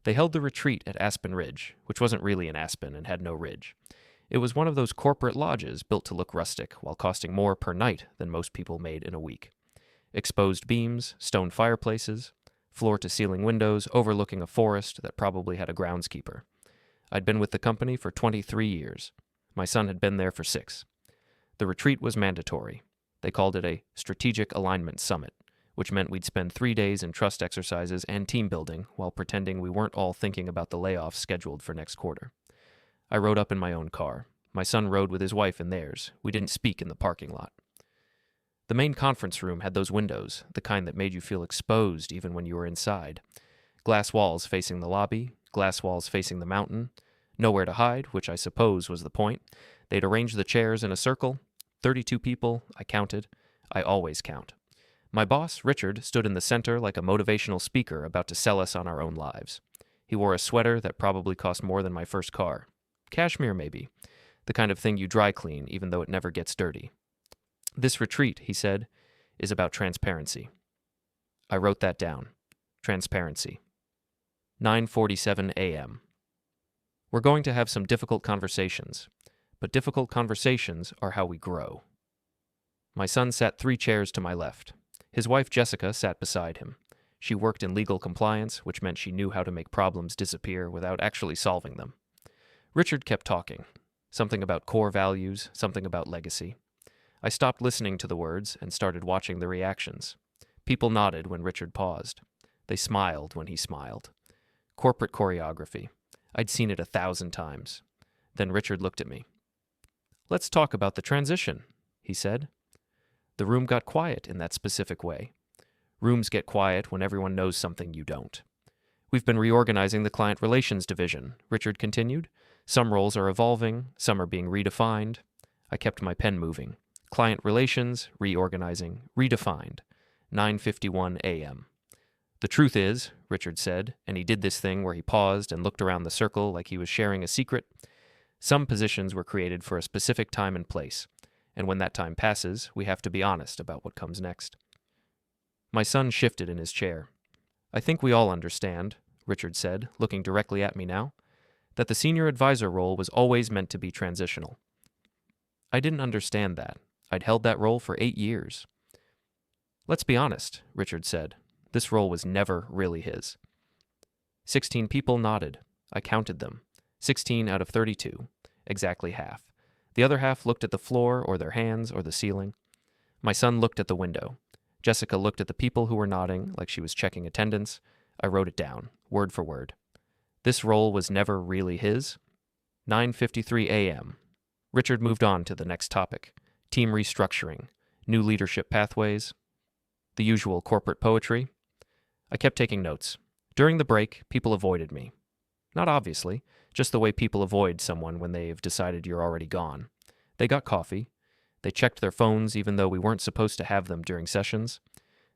They held the retreat at Aspen Ridge, which wasn't really an aspen and had no ridge. It was one of those corporate lodges built to look rustic while costing more per night than most people made in a week. Exposed beams, stone fireplaces, floor-to-ceiling windows overlooking a forest that probably had a groundskeeper. I'd been with the company for 23 years. My son had been there for 6. The retreat was mandatory. They called it a strategic alignment summit, which meant we'd spend 3 days in trust exercises and team building while pretending we weren't all thinking about the layoffs scheduled for next quarter. I rode up in my own car. My son rode with his wife in theirs. We didn't speak in the parking lot. The main conference room had those windows, the kind that made you feel exposed even when you were inside. Glass walls facing the lobby, glass walls facing the mountain. Nowhere to hide, which I suppose was the point. They'd arranged the chairs in a circle. 32 people, I counted. I always count. My boss, Richard, stood in the center like a motivational speaker about to sell us on our own lives. He wore a sweater that probably cost more than my first car. Cashmere, maybe. The kind of thing you dry clean, even though it never gets dirty. This retreat, he said, is about transparency. I wrote that down. Transparency. 9:47 a.m. We're going to have some difficult conversations, but difficult conversations are how we grow. My son sat 3 chairs to my left. His wife, Jessica, sat beside him. She worked in legal compliance, which meant she knew how to make problems disappear without actually solving them. Richard kept talking. Something about core values, something about legacy. I stopped listening to the words and started watching the reactions. People nodded when Richard paused. They smiled when he smiled. Corporate choreography. I'd seen it 1,000 times. Then Richard looked at me. "Let's talk about the transition," he said. The room got quiet in that specific way. Rooms get quiet when everyone knows something you don't. "We've been reorganizing the client relations division," Richard continued. "Some roles are evolving, some are being redefined." I kept my pen moving. Client relations, reorganizing, redefined. 9:51 a.m. "The truth is," Richard said, and he did this thing where he paused and looked around the circle like he was sharing a secret, "some positions were created for a specific time and place, and when that time passes, we have to be honest about what comes next." My son shifted in his chair. "I think we all understand," Richard said, looking directly at me now, "that the senior advisor role was always meant to be transitional." I didn't understand that. I'd held that role for 8 years. "Let's be honest," Richard said. This role was never really his. 16 people nodded. I counted them. 16 out of 32. Exactly half. The other half looked at the floor or their hands or the ceiling. My son looked at the window. Jessica looked at the people who were nodding like she was checking attendance. I wrote it down, word for word. This role was never really his. 9:53 a.m. Richard moved on to the next topic. Team restructuring. New leadership pathways. The usual corporate poetry. I kept taking notes. During the break, people avoided me. Not obviously, just the way people avoid someone when they've decided you're already gone. They got coffee. They checked their phones even though we weren't supposed to have them during sessions.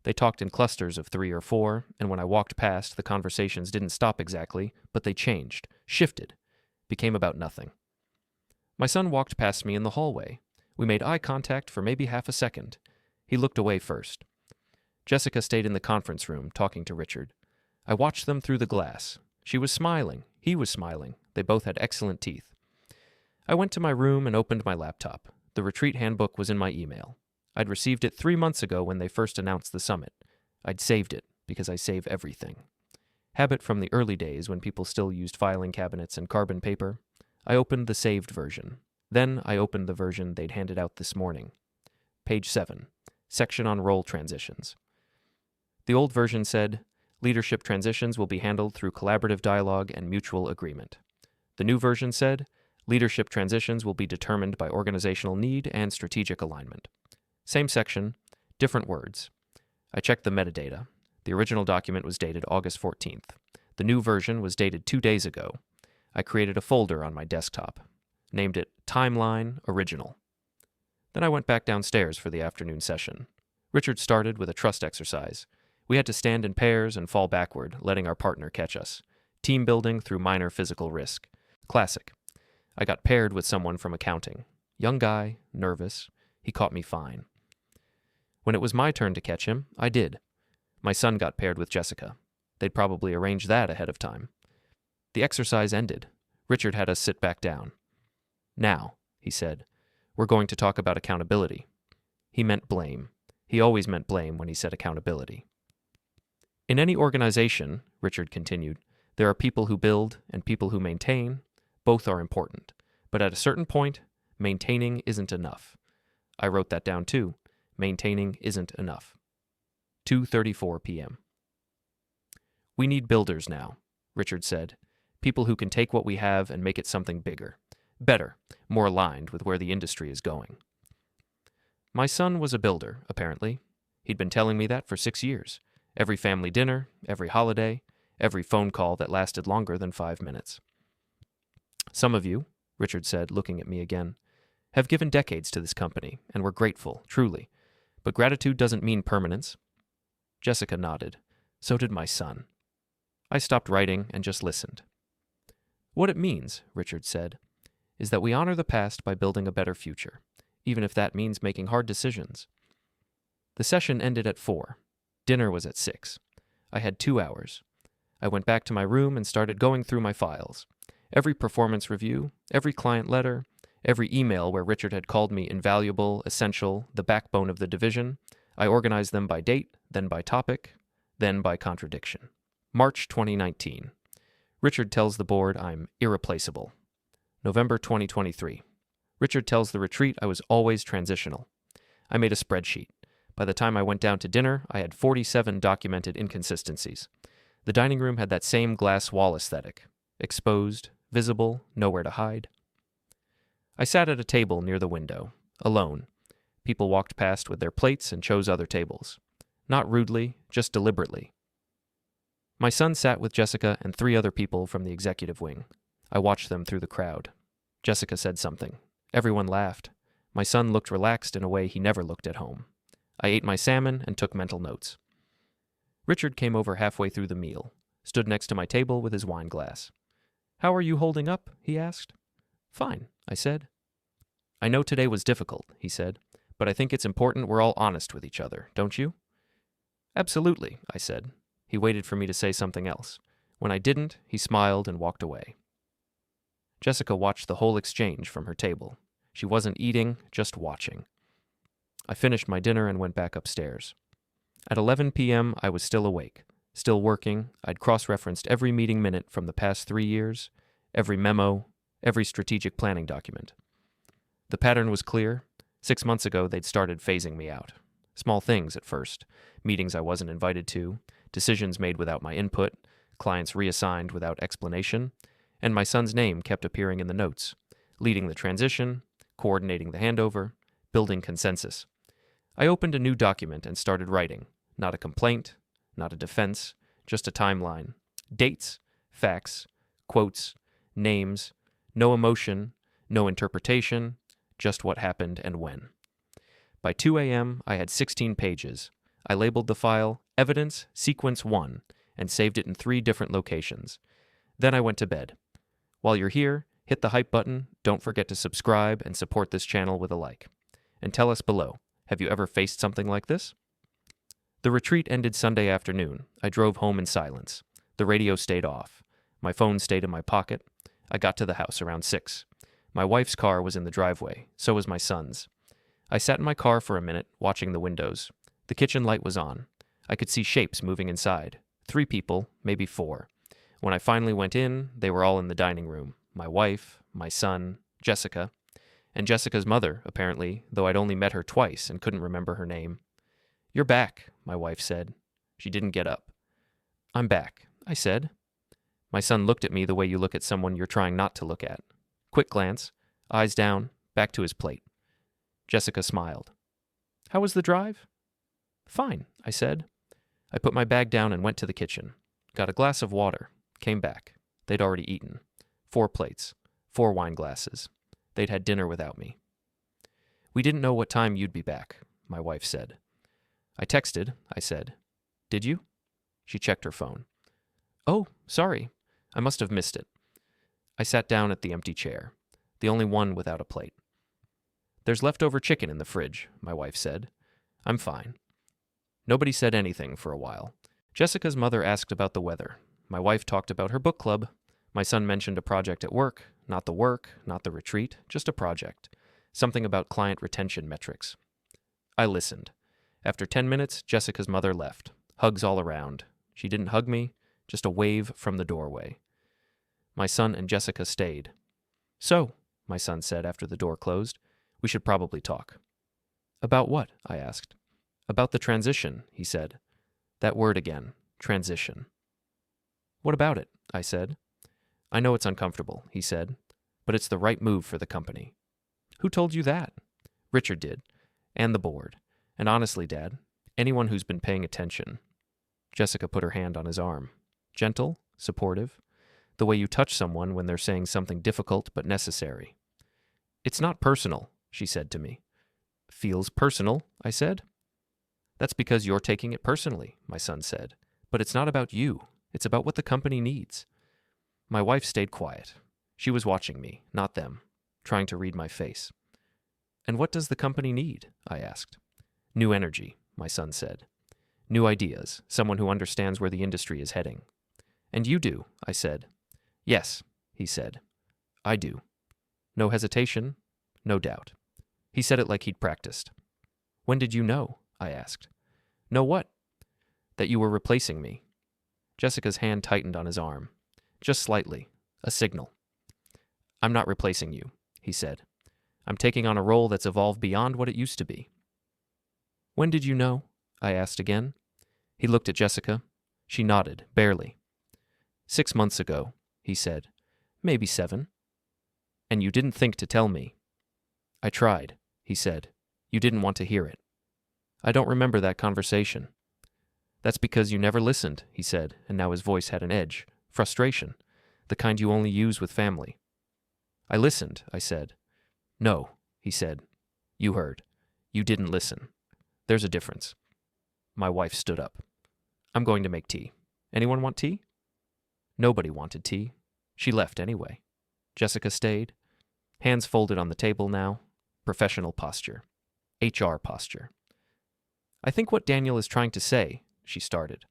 They talked in clusters of 3 or 4, and when I walked past, the conversations didn't stop exactly, but they changed, shifted, became about nothing. My son walked past me in the hallway. We made eye contact for maybe half a second. He looked away first. Jessica stayed in the conference room, talking to Richard. I watched them through the glass. She was smiling. He was smiling. They both had excellent teeth. I went to my room and opened my laptop. The retreat handbook was in my email. I'd received it 3 months ago when they first announced the summit. I'd saved it, because I save everything. Habit from the early days when people still used filing cabinets and carbon paper. I opened the saved version. Then I opened the version they'd handed out this morning. Page 7. Section on role transitions. The old version said, "Leadership transitions will be handled through collaborative dialogue and mutual agreement." The new version said, "Leadership transitions will be determined by organizational need and strategic alignment." Same section, different words. I checked the metadata. The original document was dated August 14th. The new version was dated 2 days ago. I created a folder on my desktop, named it Timeline Original. Then I went back downstairs for the afternoon session. Richard started with a trust exercise. We had to stand in pairs and fall backward, letting our partner catch us. Team building through minor physical risk. Classic. I got paired with someone from accounting. Young guy, nervous. He caught me fine. When it was my turn to catch him, I did. My son got paired with Jessica. They'd probably arranged that ahead of time. The exercise ended. Richard had us sit back down. "Now," he said, "we're going to talk about accountability." He meant blame. He always meant blame when he said accountability. "In any organization," Richard continued, "there are people who build and people who maintain. Both are important. But at a certain point, maintaining isn't enough." I wrote that down too. Maintaining isn't enough. 2:34 p.m. "We need builders now," Richard said. "People who can take what we have and make it something bigger, better, more aligned with where the industry is going." My son was a builder, apparently. He'd been telling me that for 6 years. Every family dinner, every holiday, every phone call that lasted longer than 5 minutes. "Some of you," Richard said, looking at me again, "have given decades to this company, and we're grateful, truly. But gratitude doesn't mean permanence." Jessica nodded. So did my son. I stopped writing and just listened. "What it means," Richard said, "is that we honor the past by building a better future, even if that means making hard decisions." The session ended at 4. Dinner was at 6. I had 2 hours. I went back to my room and started going through my files. Every performance review, every client letter, every email where Richard had called me invaluable, essential, the backbone of the division. I organized them by date, then by topic, then by contradiction. March 2019. Richard tells the board I'm irreplaceable. November 2023. Richard tells the retreat I was always transitional. I made a spreadsheet. By the time I went down to dinner, I had 47 documented inconsistencies. The dining room had that same glass wall aesthetic. Exposed, visible, nowhere to hide. I sat at a table near the window, alone. People walked past with their plates and chose other tables. Not rudely, just deliberately. My son sat with Jessica and 3 other people from the executive wing. I watched them through the crowd. Jessica said something. Everyone laughed. My son looked relaxed in a way he never looked at home. I ate my salmon and took mental notes. Richard came over halfway through the meal, stood next to my table with his wine glass. "How are you holding up?" he asked. "Fine," I said. "I know today was difficult," he said, "but I think it's important we're all honest with each other, don't you?" "Absolutely," I said. He waited for me to say something else. When I didn't, he smiled and walked away. Jessica watched the whole exchange from her table. She wasn't eating, just watching. I finished my dinner and went back upstairs. At 11 p.m., I was still awake, still working. I'd cross-referenced every meeting minute from the past 3 years, every memo, every strategic planning document. The pattern was clear. 6 months ago, they'd started phasing me out. Small things at first. Meetings I wasn't invited to, decisions made without my input, clients reassigned without explanation, and my son's name kept appearing in the notes, leading the transition, coordinating the handover, building consensus. I opened a new document and started writing. Not a complaint, not a defense, just a timeline. Dates, facts, quotes, names, no emotion, no interpretation, just what happened and when. By 2 a.m., I had 16 pages. I labeled the file Evidence Sequence 1 and saved it in 3 different locations. Then I went to bed. While you're here, hit the hype button, don't forget to subscribe and support this channel with a like. And tell us below, have you ever faced something like this? The retreat ended Sunday afternoon. I drove home in silence. The radio stayed off. My phone stayed in my pocket. I got to the house around 6. My wife's car was in the driveway, so was my son's. I sat in my car for a minute, watching the windows. The kitchen light was on. I could see shapes moving inside. 3 people, maybe 4. When I finally went in, they were all in the dining room. My wife, my son, Jessica, and Jessica's mother, apparently, though I'd only met her twice and couldn't remember her name. "You're back," my wife said. She didn't get up. "I'm back," I said. My son looked at me the way you look at someone you're trying not to look at. Quick glance, eyes down, back to his plate. Jessica smiled. "How was the drive?" "Fine," I said. I put my bag down and went to the kitchen. Got a glass of water. Came back. They'd already eaten. 4 plates. 4 wine glasses. They'd had dinner without me. "We didn't know what time you'd be back," my wife said. "I texted," I said. "Did you?" She checked her phone. "Oh, sorry. I must have missed it." I sat down at the empty chair, the only one without a plate. "There's leftover chicken in the fridge," my wife said. "I'm fine." Nobody said anything for a while. Jessica's mother asked about the weather. My wife talked about her book club. My son mentioned a project at work, not the retreat, just a project. Something about client retention metrics. I listened. After 10 minutes, Jessica's mother left. Hugs all around. She didn't hug me, just a wave from the doorway. My son and Jessica stayed. "So," my son said after the door closed, "we should probably talk." "About what?" I asked. "About the transition," he said. That word again, transition. "What about it?" I said. "I know it's uncomfortable," he said, "but it's the right move for the company." "Who told you that?" "Richard did, and the board. And honestly, Dad, anyone who's been paying attention." Jessica put her hand on his arm. Gentle, supportive, the way you touch someone when they're saying something difficult but necessary. "It's not personal," she said to me. "Feels personal," I said. "That's because you're taking it personally," my son said. "But it's not about you. It's about what the company needs." My wife stayed quiet. She was watching me, not them, trying to read my face. "And what does the company need?" I asked. "New energy," my son said. "New ideas, someone who understands where the industry is heading." "And you do," I said. "Yes," he said. "I do." No hesitation, no doubt. He said it like he'd practiced. "When did you know?" I asked. "Know what?" "That you were replacing me." Jessica's hand tightened on his arm. Just slightly. A signal. "I'm not replacing you," he said. "I'm taking on a role that's evolved beyond what it used to be." "When did you know?" I asked again. He looked at Jessica. She nodded, barely. 6 months ago, he said. "Maybe 7. "And you didn't think to tell me." "I tried," he said. "You didn't want to hear it." "I don't remember that conversation." "That's because you never listened," he said, and now his voice had an edge. Frustration. The kind you only use with family. "I listened," I said. "No," he said. "You heard. You didn't listen. There's a difference." My wife stood up. "I'm going to make tea. Anyone want tea?" Nobody wanted tea. She left anyway. Jessica stayed. Hands folded on the table now. Professional posture. HR posture. "I think what Daniel is trying to say," she started.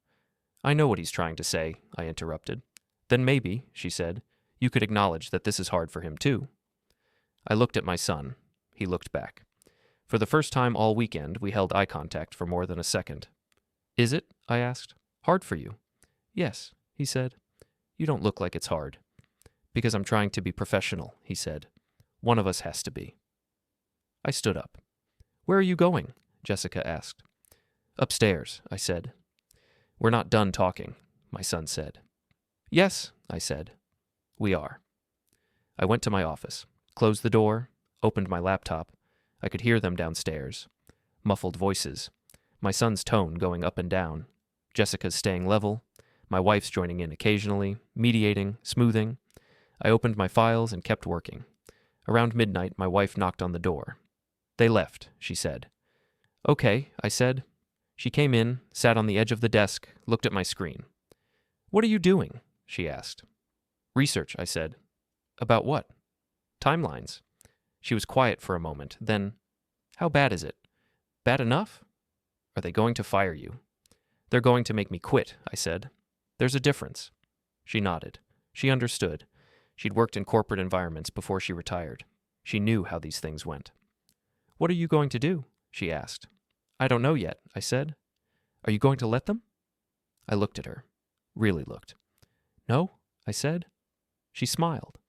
"I know what he's trying to say," I interrupted. "Then maybe," she said, "you could acknowledge that this is hard for him too." I looked at my son. He looked back. For the first time all weekend, we held eye contact for more than a second. "Is it?" I asked. "Hard for you?" "Yes," he said. "You don't look like it's hard." "Because I'm trying to be professional," he said. "One of us has to be." I stood up. "Where are you going?" Jessica asked. "Upstairs," I said. "We're not done talking," my son said. "Yes," I said. "We are." I went to my office, closed the door, opened my laptop. I could hear them downstairs. Muffled voices. My son's tone going up and down. Jessica's staying level. My wife's joining in occasionally, mediating, smoothing. I opened my files and kept working. Around midnight, my wife knocked on the door. "They left," she said. "Okay," I said. She came in, sat on the edge of the desk, looked at my screen. "What are you doing?" she asked. "Research," I said. "About what?" "Timelines." She was quiet for a moment, then, "How bad is it?" "Bad enough?" "Are they going to fire you?" "They're going to make me quit," I said. "There's a difference." She nodded. She understood. She'd worked in corporate environments before she retired. She knew how these things went. "What are you going to do?" she asked. "I don't know yet," I said. "Are you going to let them?" I looked at her. Really looked. "No," I said. She smiled.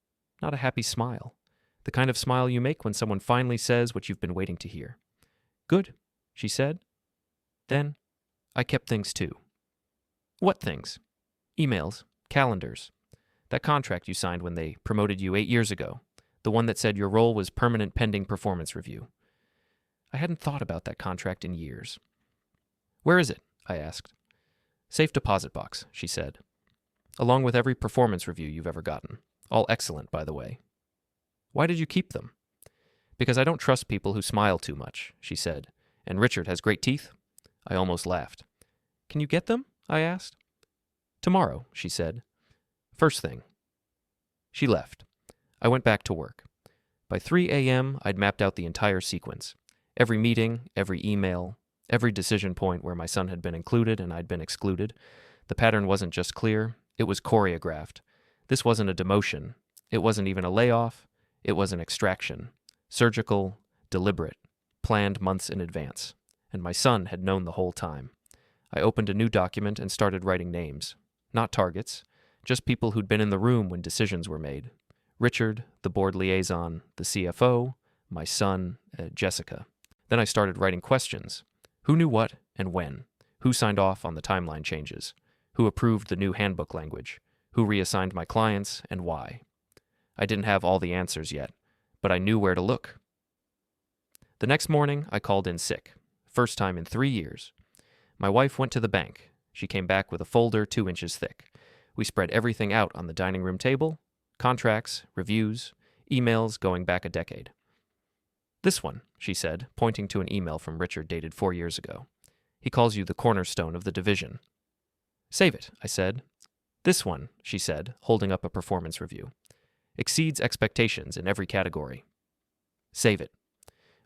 Not a happy smile. The kind of smile you make when someone finally says what you've been waiting to hear. "Good," she said. Then, I kept things too. "What things?" "Emails, calendars. That contract you signed when they promoted you 8 years ago. The one that said your role was permanent pending performance review." I hadn't thought about that contract in years. "Where is it?" I asked. "Safe deposit box," she said. "Along with every performance review you've ever gotten. All excellent, by the way." "Why did you keep them?" "Because I don't trust people who smile too much," she said. "And Richard has great teeth." I almost laughed. "Can you get them?" I asked. "Tomorrow," she said. "First thing." She left. I went back to work. By 3 a.m., I'd mapped out the entire sequence. Every meeting, every email, every decision point where my son had been included and I'd been excluded. The pattern wasn't just clear, it was choreographed. This wasn't a demotion. It wasn't even a layoff. It was an extraction. Surgical, deliberate, planned months in advance. And my son had known the whole time. I opened a new document and started writing names. Not targets, just people who'd been in the room when decisions were made. Richard, the board liaison, the CFO, my son, Jessica. Then I started writing questions. Who knew what and when? Who signed off on the timeline changes? Who approved the new handbook language? Who reassigned my clients and why? I didn't have all the answers yet, but I knew where to look. The next morning, I called in sick. First time in 3 years. My wife went to the bank. She came back with a folder 2 inches thick. We spread everything out on the dining room table. Contracts, reviews, emails going back a decade. This one, she said, pointing to an email from Richard dated 4 years ago. He calls you the cornerstone of the division. Save it, I said. This one, she said, holding up a performance review. Exceeds expectations in every category. Save it.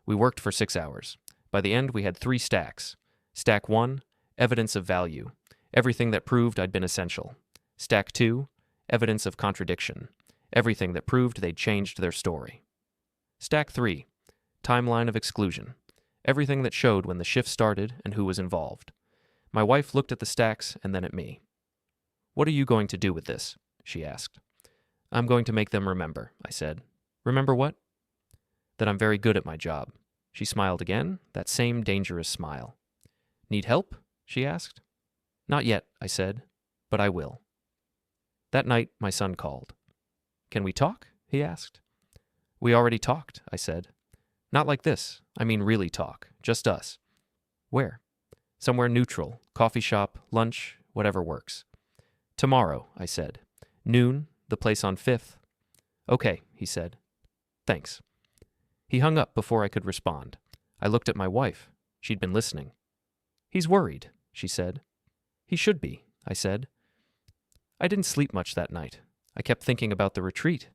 We worked for 6 hours. By the end, we had 3 stacks. Stack 1, evidence of value, everything that proved I'd been essential. Stack 2, evidence of contradiction, everything that proved they'd changed their story. Stack 3, timeline of exclusion, everything that showed when the shift started and who was involved. My wife looked at the stacks and then at me. What are you going to do with this? She asked. I'm going to make them remember, I said. Remember what? That I'm very good at my job. She smiled again, that same dangerous smile. Need help? She asked. Not yet, I said, but I will. That night, my son called. Can we talk? He asked. We already talked, I said. Not like this. I mean really talk. Just us. Where? Somewhere neutral. Coffee shop, lunch, whatever works. Tomorrow, I said. Noon, the place on 5th. Okay, he said. Thanks. He hung up before I could respond. I looked at my wife. She'd been listening. He's worried, she said. He should be, I said. I didn't sleep much that night. I kept thinking about the retreat,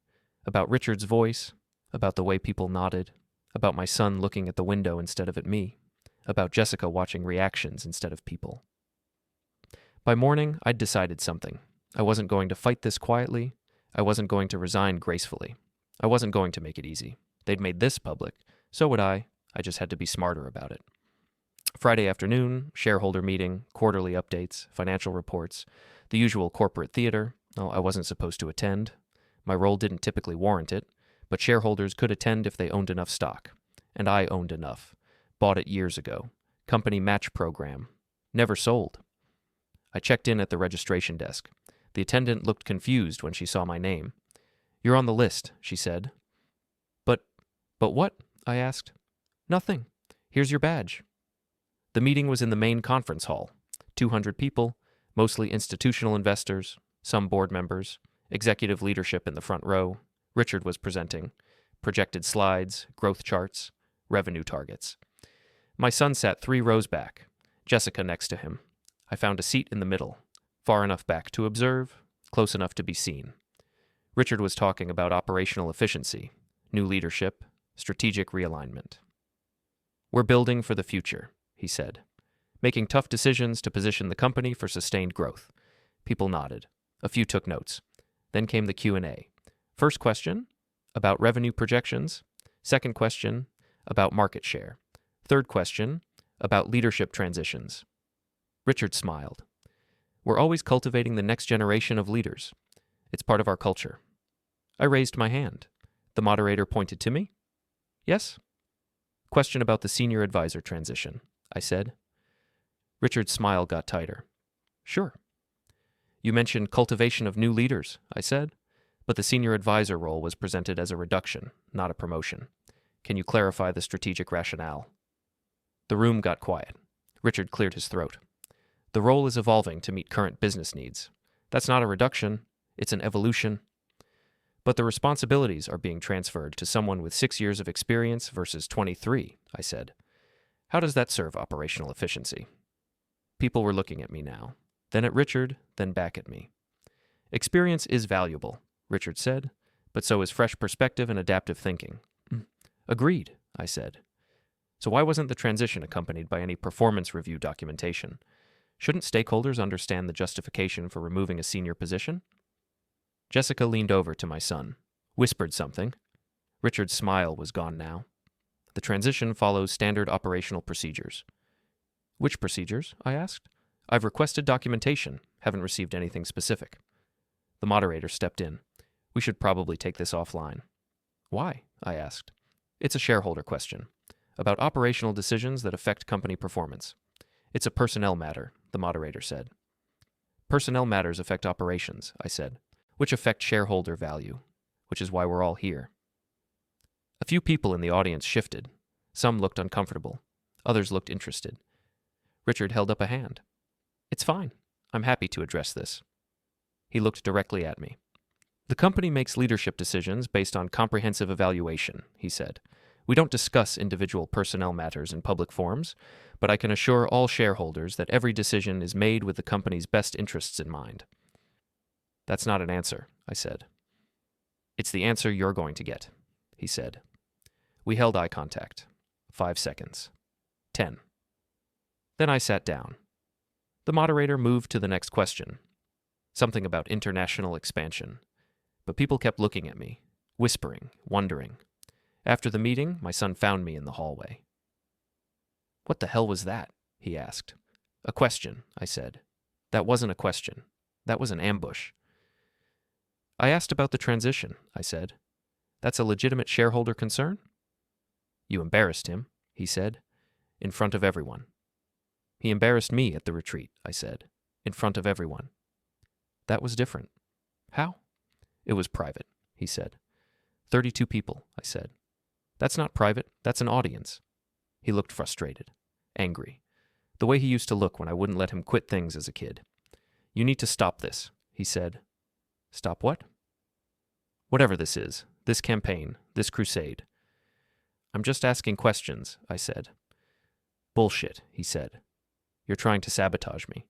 about Richard's voice, about the way people nodded, about my son looking at the window instead of at me, about Jessica watching reactions instead of people. By morning, I'd decided something. I wasn't going to fight this quietly. I wasn't going to resign gracefully. I wasn't going to make it easy. They'd made this public. So would I. I just had to be smarter about it. Friday afternoon, shareholder meeting, quarterly updates, financial reports, the usual corporate theater. I wasn't supposed to attend. My role didn't typically warrant it, but shareholders could attend if they owned enough stock. And I owned enough. Bought it years ago. Company match program. Never sold. I checked in at the registration desk. The attendant looked confused when she saw my name. You're on the list, she said. But what? I asked. Nothing. Here's your badge. The meeting was in the main conference hall. 200 people, mostly institutional investors, some board members, executive leadership in the front row. Richard was presenting. Projected slides, growth charts, revenue targets. My son sat 3 rows back, Jessica next to him. I found a seat in the middle, far enough back to observe, close enough to be seen. Richard was talking about operational efficiency, new leadership, strategic realignment. We're building for the future, he said, making tough decisions to position the company for sustained growth. People nodded. A few took notes. Then came the Q&A. First question, about revenue projections. Second question, about market share. Third question, about leadership transitions. Richard smiled. We're always cultivating the next generation of leaders. It's part of our culture. I raised my hand. The moderator pointed to me. Yes? Question about the senior advisor transition, I said. Richard's smile got tighter. Sure. You mentioned cultivation of new leaders, I said, but the senior advisor role was presented as a reduction, not a promotion. Can you clarify the strategic rationale? The room got quiet. Richard cleared his throat. The role is evolving to meet current business needs. That's not a reduction, it's an evolution. But the responsibilities are being transferred to someone with 6 years of experience versus 23, I said. How does that serve operational efficiency? People were looking at me now, then at Richard, then back at me. Experience is valuable, Richard said, but so is fresh perspective and adaptive thinking. Agreed, I said. So why wasn't the transition accompanied by any performance review documentation? Shouldn't stakeholders understand the justification for removing a senior position? Jessica leaned over to my son, whispered something. Richard's smile was gone now. The transition follows standard operational procedures. Which procedures? I asked. I've requested documentation, haven't received anything specific. The moderator stepped in. We should probably take this offline. Why? I asked. It's a shareholder question, about operational decisions that affect company performance. It's a personnel matter, the moderator said. Personnel matters affect operations, I said, which affect shareholder value, which is why we're all here. A few people in the audience shifted. Some looked uncomfortable. Others looked interested. Richard held up a hand. It's fine. I'm happy to address this. He looked directly at me. The company makes leadership decisions based on comprehensive evaluation, he said. We don't discuss individual personnel matters in public forums, but I can assure all shareholders that every decision is made with the company's best interests in mind. That's not an answer, I said. It's the answer you're going to get, he said. We held eye contact. 5 seconds. 10. Then I sat down. The moderator moved to the next question. Something about international expansion. But people kept looking at me, whispering, wondering. After the meeting, my son found me in the hallway. What the hell was that? He asked. A question, I said. That wasn't a question. That was an ambush. I asked about the transition, I said. That's a legitimate shareholder concern? You embarrassed him, he said, in front of everyone. He embarrassed me at the retreat, I said, in front of everyone. That was different. How? It was private, he said. 32 people, I said. That's not private, that's an audience. He looked frustrated, angry, the way he used to look when I wouldn't let him quit things as a kid. You need to stop this, he said. Stop what? Whatever this is, this campaign, this crusade. I'm just asking questions, I said. Bullshit, he said. You're trying to sabotage me.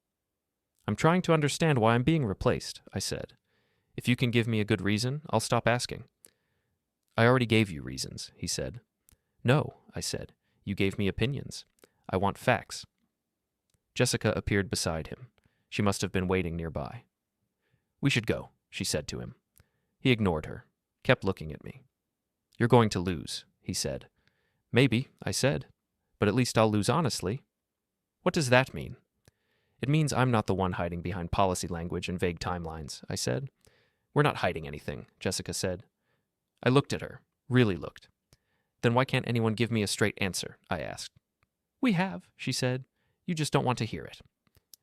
I'm trying to understand why I'm being replaced, I said. If you can give me a good reason, I'll stop asking. I already gave you reasons, he said. No, I said. You gave me opinions. I want facts. Jessica appeared beside him. She must have been waiting nearby. We should go, she said to him. He ignored her, kept looking at me. You're going to lose, he said. Maybe, I said, but at least I'll lose honestly. What does that mean? It means I'm not the one hiding behind policy language and vague timelines, I said. We're not hiding anything, Jessica said. I looked at her, really looked. Then why can't anyone give me a straight answer? I asked. We have, she said. You just don't want to hear it.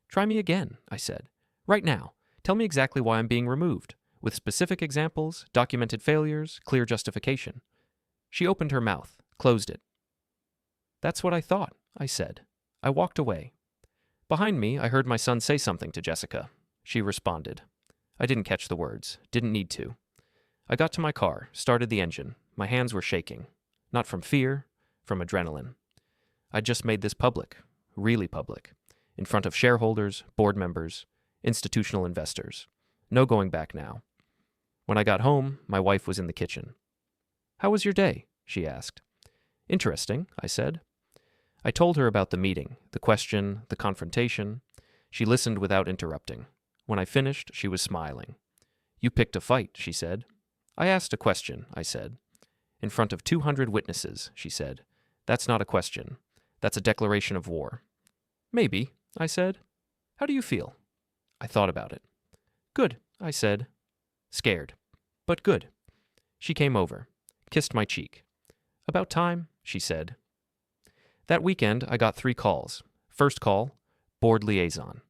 Try me again, I said. Right now. Tell me exactly why I'm being removed, with specific examples, documented failures, clear justification. She opened her mouth, closed it. That's what I thought, I said. I walked away. Behind me, I heard my son say something to Jessica. She responded. I didn't catch the words, didn't need to. I got to my car, started the engine. My hands were shaking. Not from fear, from adrenaline. I'd just made this public, really public, in front of shareholders, board members, institutional investors. No going back now. When I got home, my wife was in the kitchen. How was your day? She asked. Interesting, I said. I told her about the meeting, the question, the confrontation. She listened without interrupting. When I finished, she was smiling. You picked a fight, she said. I asked a question, I said. In front of 200 witnesses, she said. That's not a question. That's a declaration of war. Maybe, I said. How do you feel? I thought about it. Good, I said. Scared, but good. She came over, kissed my cheek. About time, she said. That weekend, I got 3 calls. First call, board liaison.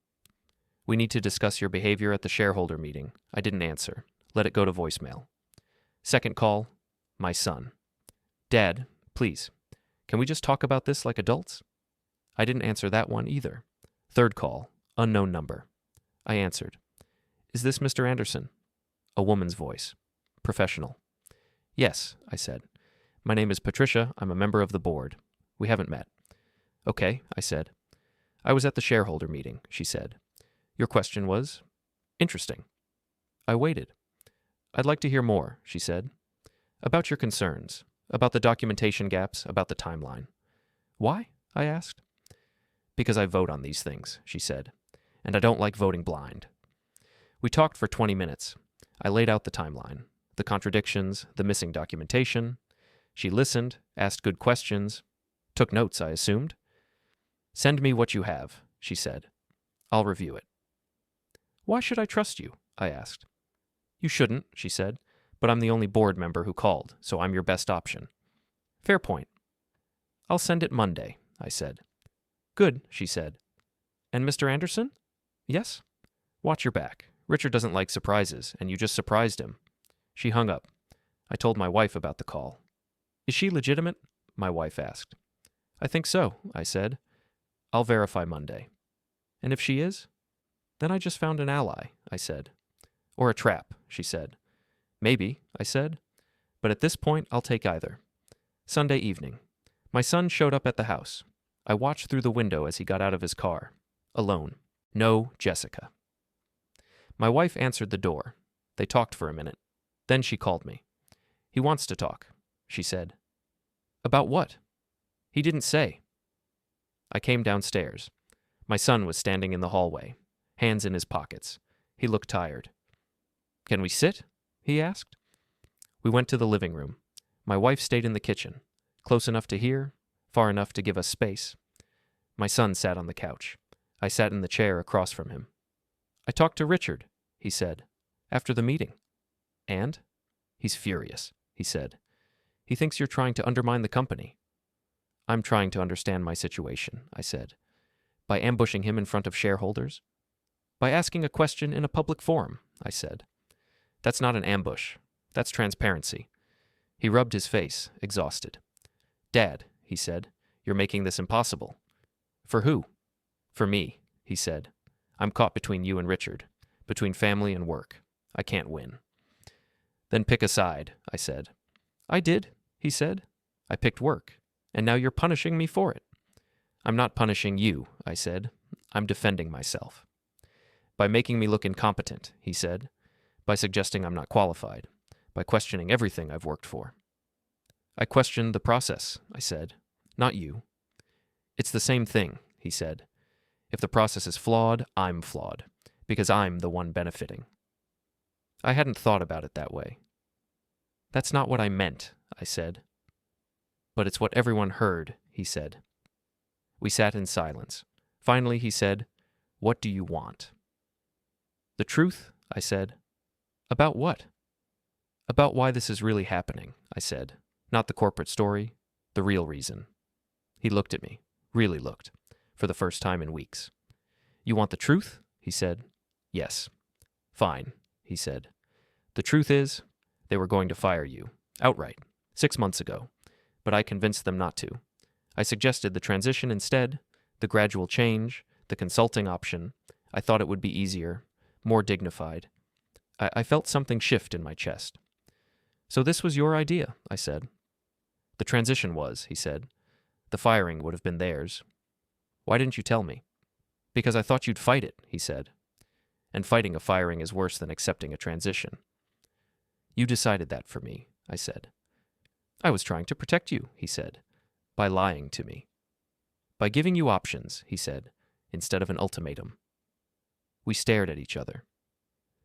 We need to discuss your behavior at the shareholder meeting. I didn't answer. Let it go to voicemail. Second call, my son. Dad, please, can we just talk about this like adults? I didn't answer that one either. Third call, unknown number. I answered. Is this Mr. Anderson? A woman's voice. Professional. Yes, I said. My name is Patricia. I'm a member of the board. We haven't met. Okay, I said. I was at the shareholder meeting, she said. Your question was? Interesting. I waited. I'd like to hear more, she said. About your concerns, about the documentation gaps, about the timeline. Why? I asked. Because I vote on these things, she said, and I don't like voting blind. We talked for 20 minutes. I laid out the timeline, the contradictions, the missing documentation. She listened, asked good questions, took notes, I assumed. "Send me what you have," she said. "I'll review it." "Why should I trust you?" I asked. "You shouldn't," she said, "but I'm the only board member who called, so I'm your best option." "Fair point." "I'll send it Monday," I said. "Good," she said. "And Mr. Anderson?" "Yes?" "Watch your back. Richard doesn't like surprises, and you just surprised him." She hung up. I told my wife about the call. "Is she legitimate?" my wife asked. "I think so," I said. "I'll verify Monday." "And if she is?" "Then I just found an ally," I said. "Or a trap," she said. "Maybe," I said. "But at this point, I'll take either." Sunday evening. My son showed up at the house. I watched through the window as he got out of his car. Alone. No Jessica. My wife answered the door. They talked for a minute. Then she called me. "He wants to talk," she said. "About what?" "He didn't say." I came downstairs. My son was standing in the hallway, hands in his pockets. He looked tired. "Can we sit?" he asked. We went to the living room. My wife stayed in the kitchen, close enough to hear, far enough to give us space. My son sat on the couch. I sat in the chair across from him. "I talked to Richard," he said, "after the meeting." "And?" "He's furious," he said. "He thinks you're trying to undermine the company." "I'm trying to understand my situation," I said. "By ambushing him in front of shareholders?" "By asking a question in a public forum," I said. "That's not an ambush. That's transparency." He rubbed his face, exhausted. "Dad," he said, "you're making this impossible." "For who?" "For me," he said. "I'm caught between you and Richard, between family and work. I can't win." "Then pick a side," I said. "I did," he said. "I picked work, and now you're punishing me for it." "I'm not punishing you," I said. "I'm defending myself." "By making me look incompetent," he said. "By suggesting I'm not qualified. By questioning everything I've worked for." "I questioned the process," I said. "Not you." "It's the same thing," he said. "If the process is flawed, I'm flawed, because I'm the one benefiting." I hadn't thought about it that way. "That's not what I meant," I said. "But it's what everyone heard," he said. We sat in silence. Finally, he said, "What do you want?" "The truth," I said. "About what?" "About why this is really happening," I said. "Not the corporate story, the real reason." He looked at me, really looked, for the first time in weeks. "You want the truth?" he said. "Yes." "Fine," he said. "The truth is, they were going to fire you, outright, 6 months ago, but I convinced them not to. I suggested the transition instead, the gradual change, the consulting option. I thought it would be easier, more dignified. I felt something shift in my chest. "So this was your idea," I said. "The transition was," he said. "The firing would have been theirs." "Why didn't you tell me?" "Because I thought you'd fight it," he said. "And fighting a firing is worse than accepting a transition." "You decided that for me," I said. "I was trying to protect you," he said, "by lying to me. By giving you options," he said, "instead of an ultimatum." We stared at each other.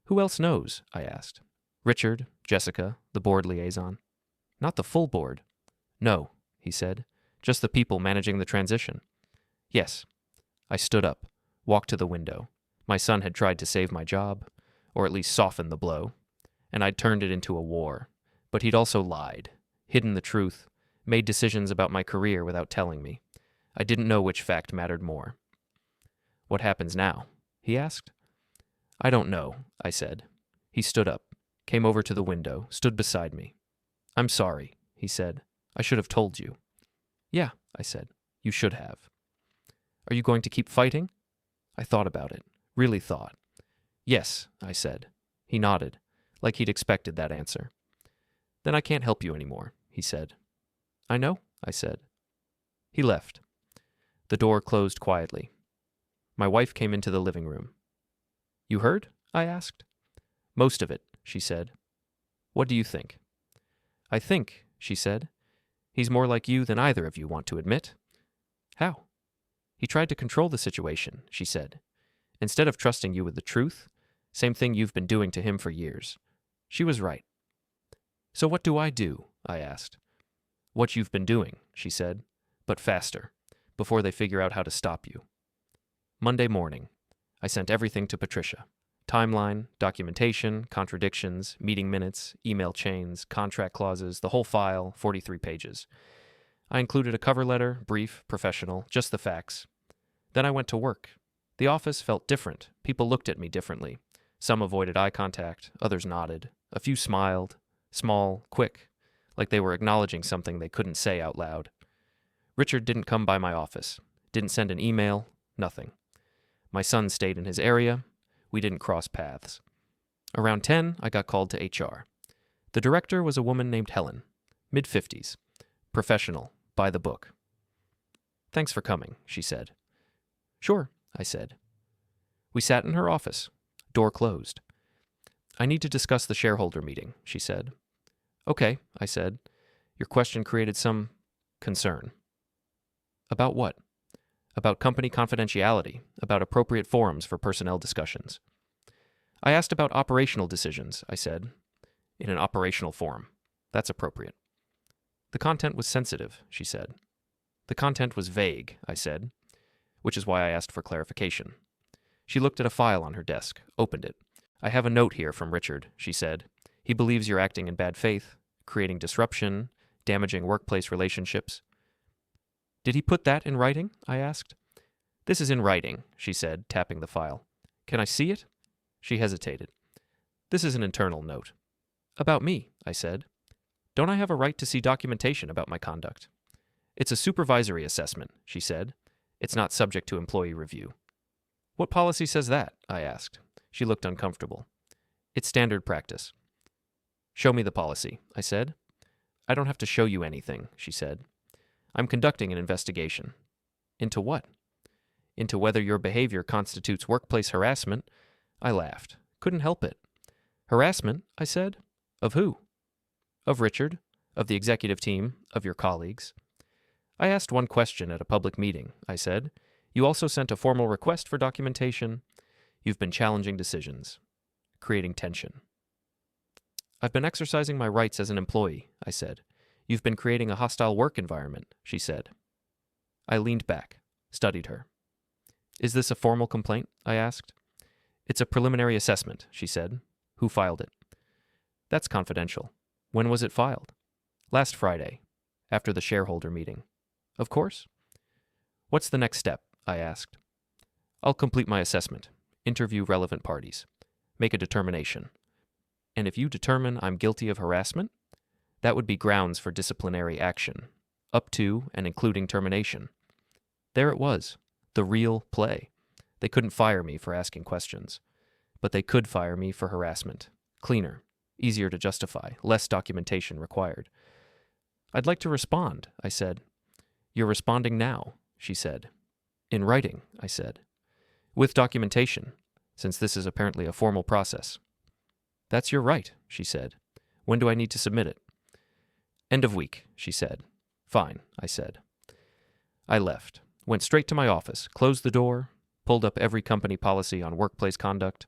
"Who else knows?" I asked. "Richard, Jessica, the board liaison." "Not the full board." "No," he said, "just the people managing the transition." "Yes." I stood up, walked to the window. My son had tried to save my job, or at least soften the blow, and I'd turned it into a war. But he'd also lied, hidden the truth, made decisions about my career without telling me. I didn't know which fact mattered more. "What happens now?" he asked. "I don't know," I said. He stood up, came over to the window, stood beside me. "I'm sorry," he said. "I should have told you." "Yeah," I said. "You should have." "Are you going to keep fighting?" I thought about it, really thought. "Yes," I said. He nodded, like he'd expected that answer. "Then I can't help you anymore," he said. "I know," I said. He left. The door closed quietly. My wife came into the living room. "You heard?" I asked. "Most of it," she said. "What do you think?" "I think," she said, "he's more like you than either of you want to admit." "How?" "He tried to control the situation," she said. "Instead of trusting you with the truth, same thing you've been doing to him for years. She was right. So what do I do? I asked. What you've been doing, she said, but faster, before they figure out how to stop you. Monday morning, I sent everything to Patricia. Timeline, documentation, contradictions, meeting minutes, email chains, contract clauses, the whole file, 43 pages. I included a cover letter, brief, professional, just the facts. Then I went to work. The office felt different. People looked at me differently. Some avoided eye contact, others nodded. A few smiled, small, quick, like they were acknowledging something they couldn't say out loud. Richard didn't come by my office, didn't send an email, nothing. My son stayed in his area. We didn't cross paths. Around 10, I got called to HR. The director was a woman named Helen, mid-50s, professional, by the book. Thanks for coming, she said. Sure, I said. We sat in her office, door closed. I need to discuss the shareholder meeting, she said. Okay, I said. Your question created some concern. About what? About company confidentiality, about appropriate forums for personnel discussions. I asked about operational decisions, I said. In an operational forum. That's appropriate. The content was sensitive, she said. The content was vague, I said, which is why I asked for clarification. She looked at a file on her desk, opened it. I have a note here from Richard, she said. He believes you're acting in bad faith, creating disruption, damaging workplace relationships. Did he put that in writing? I asked. This is in writing, she said, tapping the file. Can I see it? She hesitated. This is an internal note. About me, I said. Don't I have a right to see documentation about my conduct? It's a supervisory assessment, she said. It's not subject to employee review. What policy says that? I asked. She looked uncomfortable. It's standard practice. Show me the policy, I said. I don't have to show you anything, she said. I'm conducting an investigation. Into what? Into whether your behavior constitutes workplace harassment. I laughed. Couldn't help it. Harassment, I said. Of who? Of Richard, of the executive team, of your colleagues. I asked one question at a public meeting, I said. You also sent a formal request for documentation. You've been challenging decisions, creating tension. I've been exercising my rights as an employee, I said. You've been creating a hostile work environment, she said. I leaned back, studied her. Is this a formal complaint? I asked. It's a preliminary assessment, she said. Who filed it? That's confidential. When was it filed? Last Friday, after the shareholder meeting. Of course. What's the next step? I asked. I'll complete my assessment, interview relevant parties, make a determination. And if you determine I'm guilty of harassment, that would be grounds for disciplinary action, up to and including termination. There it was, the real play. They couldn't fire me for asking questions, but they could fire me for harassment. Cleaner, easier to justify, less documentation required. I'd like to respond, I said. You're responding now, she said. In writing, I said. With documentation, since this is apparently a formal process. That's your right, she said. When do I need to submit it? End of week, she said. Fine, I said. I left, went straight to my office, closed the door, pulled up every company policy on workplace conduct,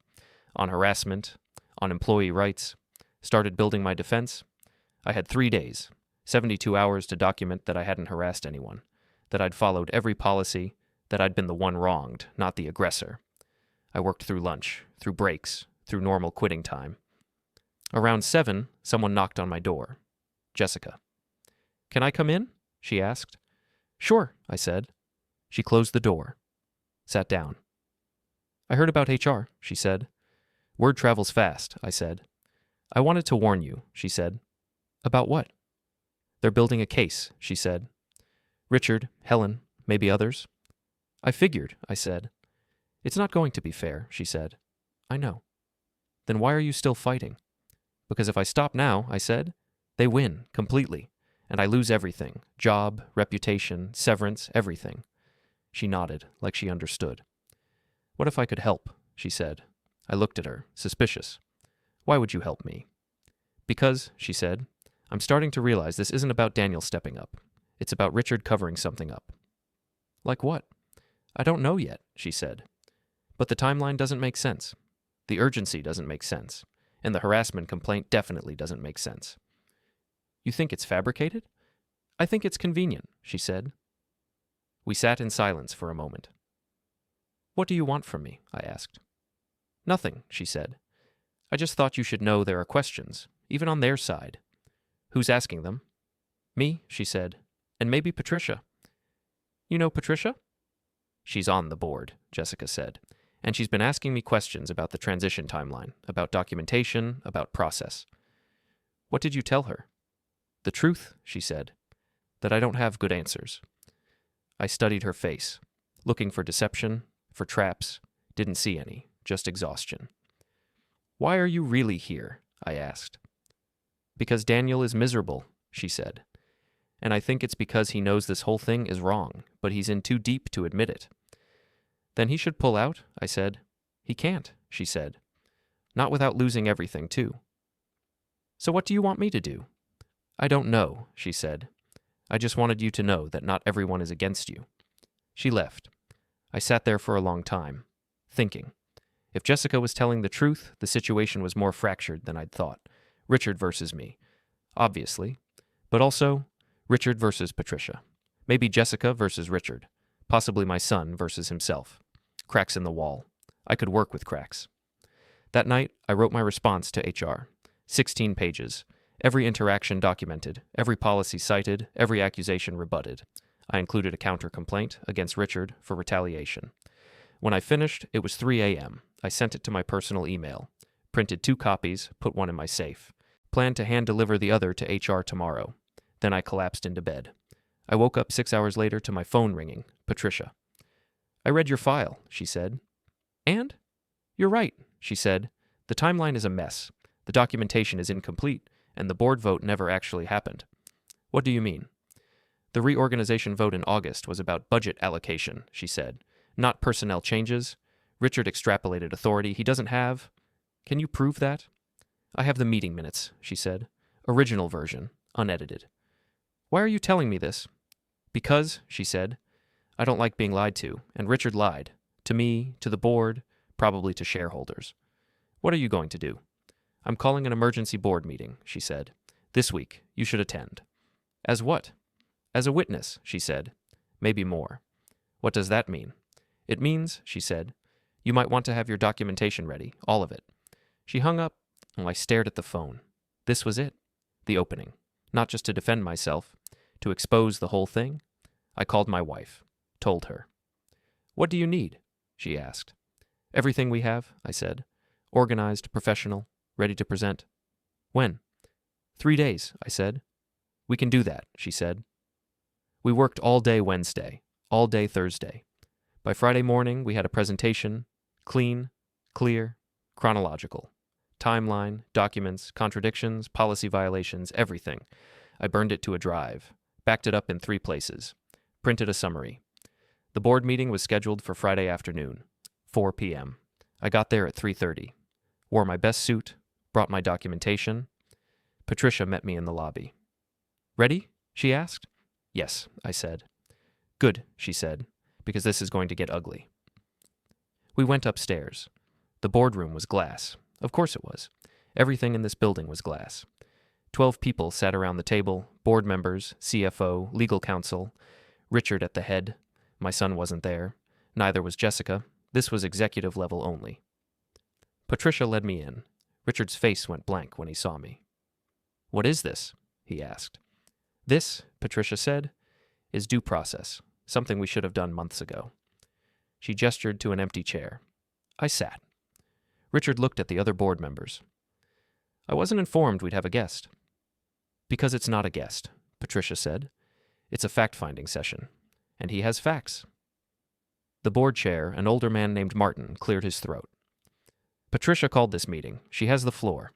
on harassment, on employee rights, started building my defense. I had 3 days, 72 hours to document that I hadn't harassed anyone, that I'd followed every policy, that I'd been the one wronged, not the aggressor. I worked through lunch, through breaks, through normal quitting time. Around 7, someone knocked on my door. Jessica. Can I come in? She asked. Sure, I said. She closed the door. Sat down. I heard about HR, she said. Word travels fast, I said. I wanted to warn you, she said. About what? They're building a case, she said. Richard, Helen, maybe others. I figured, I said. It's not going to be fair, she said. I know. Then why are you still fighting? Because if I stop now, I said, they win, completely, and I lose everything, job, reputation, severance, everything. She nodded, like she understood. What if I could help? She said. I looked at her, suspicious. Why would you help me? Because, she said, I'm starting to realize this isn't about Daniel stepping up. It's about Richard covering something up. Like what? I don't know yet, she said. But the timeline doesn't make sense. The urgency doesn't make sense. and the harassment complaint definitely doesn't make sense. You think it's fabricated? I think it's convenient, she said. We sat in silence for a moment. What do you want from me? I asked. Nothing, she said. I just thought you should know there are questions, even on their side. Who's asking them? Me, she said, and maybe Patricia. You know Patricia? She's on the board, Jessica said, and she's been asking me questions about the transition timeline, about documentation, about process. What did you tell her? The truth, she said, that I don't have good answers. I studied her face, looking for deception, for traps, didn't see any, just exhaustion. Why are you really here? I asked. Because Daniel is miserable, she said. And I think it's because he knows this whole thing is wrong, but he's in too deep to admit it. Then he should pull out, I said. He can't, she said. Not without losing everything, too. So what do you want me to do? I don't know, she said. I just wanted you to know that not everyone is against you. She left. I sat there for a long time, thinking. If Jessica was telling the truth, the situation was more fractured than I'd thought. Richard versus me, obviously. But also, Richard versus Patricia. Maybe Jessica versus Richard. Possibly my son versus himself. Cracks in the wall. I could work with cracks. That night, I wrote my response to HR. 16 pages. Every interaction documented, every policy cited, every accusation rebutted. I included a counter-complaint against Richard for retaliation. When I finished, it was 3 a.m. I sent it to my personal email. Printed 2 copies, put one in my safe. Planned to hand-deliver the other to HR tomorrow. Then I collapsed into bed. I woke up 6 hours later to my phone ringing. Patricia. I read your file, she said. And? You're right, she said. The timeline is a mess. The documentation is incomplete, and the board vote never actually happened. What do you mean? The reorganization vote in August was about budget allocation, she said, not personnel changes. Richard extrapolated authority he doesn't have. Can you prove that? I have the meeting minutes, she said. Original version, unedited. Why are you telling me this? Because, she said, I don't like being lied to, and Richard lied. To me, to the board, probably to shareholders. What are you going to do? I'm calling an emergency board meeting, she said. This week. You should attend. As what? As a witness, she said. Maybe more. What does that mean? It means, she said, you might want to have your documentation ready, all of it. She hung up, and I stared at the phone. This was it. The opening. Not just to defend myself, to expose the whole thing. I called my wife. Told her. What do you need? She asked. Everything we have, I said. Organized, professional, ready to present. When? 3 days, I said. We can do that, she said. We worked all day Wednesday, all day Thursday. By Friday morning, we had a presentation, clean, clear, chronological. Timeline, documents, contradictions, policy violations, everything. I burned it to a drive, backed it up in 3 places, printed a summary. The board meeting was scheduled for Friday afternoon, 4 p.m. I got there at 3:30, wore my best suit, brought my documentation. Patricia met me in the lobby. Ready? She asked. Yes, I said. Good, she said, because this is going to get ugly. We went upstairs. The boardroom was glass. Of course it was. Everything in this building was glass. 12 people sat around the table, board members, CFO, legal counsel, Richard at the head. My son wasn't there. Neither was Jessica. This was executive level only. Patricia led me in. Richard's face went blank when he saw me. What is this? He asked. This, Patricia said, is due process, something we should have done months ago. She gestured to an empty chair. I sat. Richard looked at the other board members. I wasn't informed we'd have a guest. Because it's not a guest, Patricia said. It's a fact-finding session, and he has facts. The board chair, an older man named Martin, cleared his throat. Patricia called this meeting. She has the floor.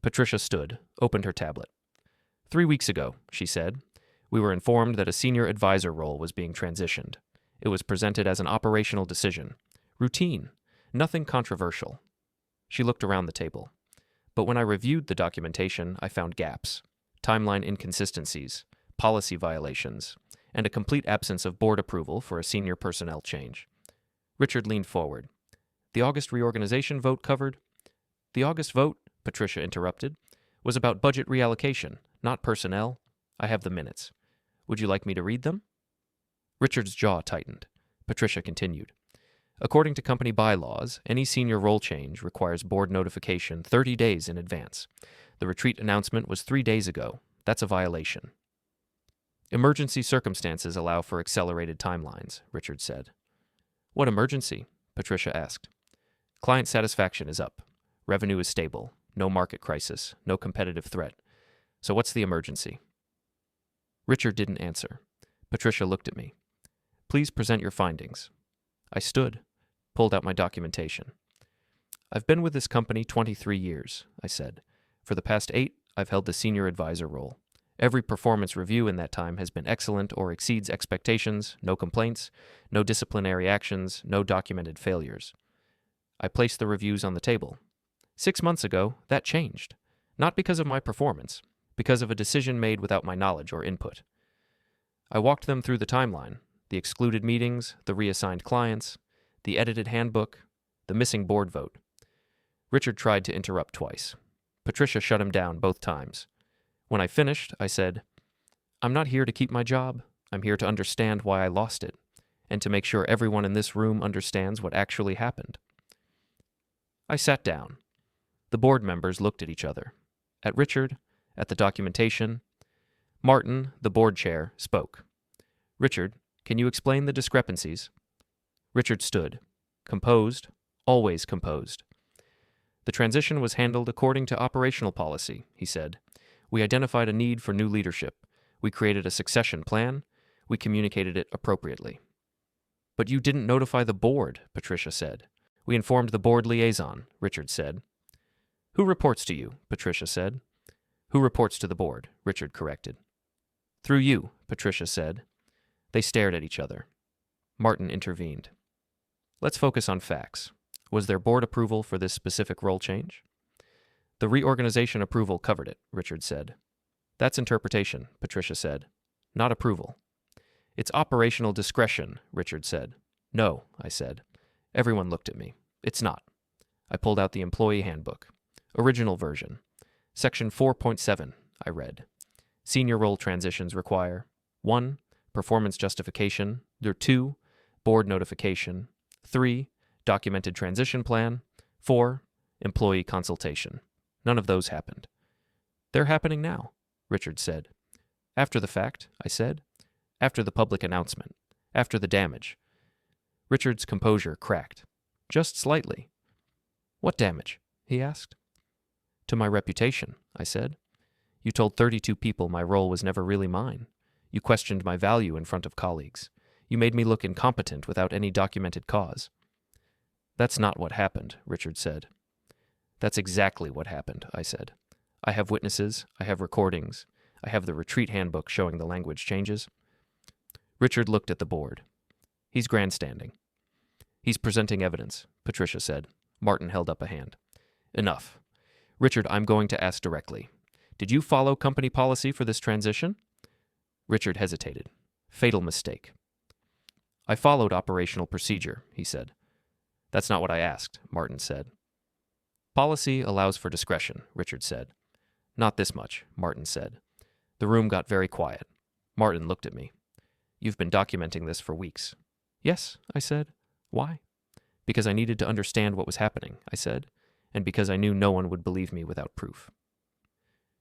Patricia stood, opened her tablet. 3 weeks ago, she said, we were informed that a senior advisor role was being transitioned. It was presented as an operational decision. Routine. Nothing controversial. She looked around the table. But when I reviewed the documentation, I found gaps, timeline inconsistencies, policy violations, and a complete absence of board approval for a senior personnel change. Richard leaned forward. The August reorganization vote covered? The August vote, Patricia interrupted, was about budget reallocation, not personnel. I have the minutes. Would you like me to read them? Richard's jaw tightened. Patricia continued. According to company bylaws, any senior role change requires board notification 30 days in advance. The retreat announcement was 3 days ago. That's a violation. Emergency circumstances allow for accelerated timelines, Richard said. What emergency? Patricia asked. Client satisfaction is up. Revenue is stable. No market crisis. No competitive threat. So what's the emergency? Richard didn't answer. Patricia looked at me. Please present your findings. I stood, pulled out my documentation. I've been with this company 23 years, I said. For the past 8, I've held the senior advisor role. Every performance review in that time has been excellent or exceeds expectations, no complaints, no disciplinary actions, no documented failures. I placed the reviews on the table. 6 months ago, that changed. Not because of my performance, because of a decision made without my knowledge or input. I walked them through the timeline, the excluded meetings, the reassigned clients, the edited handbook, the missing board vote. Richard tried to interrupt twice. Patricia shut him down both times. When I finished, I said, I'm not here to keep my job. I'm here to understand why I lost it, and to make sure everyone in this room understands what actually happened. I sat down. The board members looked at each other, at Richard, at the documentation. Martin, the board chair, spoke. Richard, can you explain the discrepancies? Richard stood, composed, always composed. The transition was handled according to operational policy, he said. We identified a need for new leadership. We created a succession plan. We communicated it appropriately. But you didn't notify the board, Patricia said. We informed the board liaison, Richard said. Who reports to you? Patricia said. Who reports to the board? Richard corrected. Through you, Patricia said. They stared at each other. Martin intervened. Let's focus on facts. Was there board approval for this specific role change? The reorganization approval covered it, Richard said. That's interpretation, Patricia said. Not approval. It's operational discretion, Richard said. No, I said. Everyone looked at me. It's not. I pulled out the employee handbook. Original version. Section 4.7, I read. Senior role transitions require 1. Performance justification. 2. Board notification. 3. Documented transition plan. 4. Employee consultation. None of those happened. They're happening now, Richard said. After the fact, I said. After the public announcement. After the damage. Richard's composure cracked. Just slightly. What damage? He asked. To my reputation, I said. You told 32 people my role was never really mine. You questioned my value in front of colleagues. You made me look incompetent without any documented cause. That's not what happened, Richard said. That's exactly what happened, I said. I have witnesses, I have recordings, I have the retreat handbook showing the language changes. Richard looked at the board. He's grandstanding. He's presenting evidence, Patricia said. Martin held up a hand. Enough. Richard, I'm going to ask directly. Did you follow company policy for this transition? Richard hesitated. Fatal mistake. I followed operational procedure, he said. That's not what I asked, Martin said. Policy allows for discretion, Richard said. Not this much, Martin said. The room got very quiet. Martin looked at me. You've been documenting this for weeks. Yes, I said. Why? Because I needed to understand what was happening, I said, and because I knew no one would believe me without proof.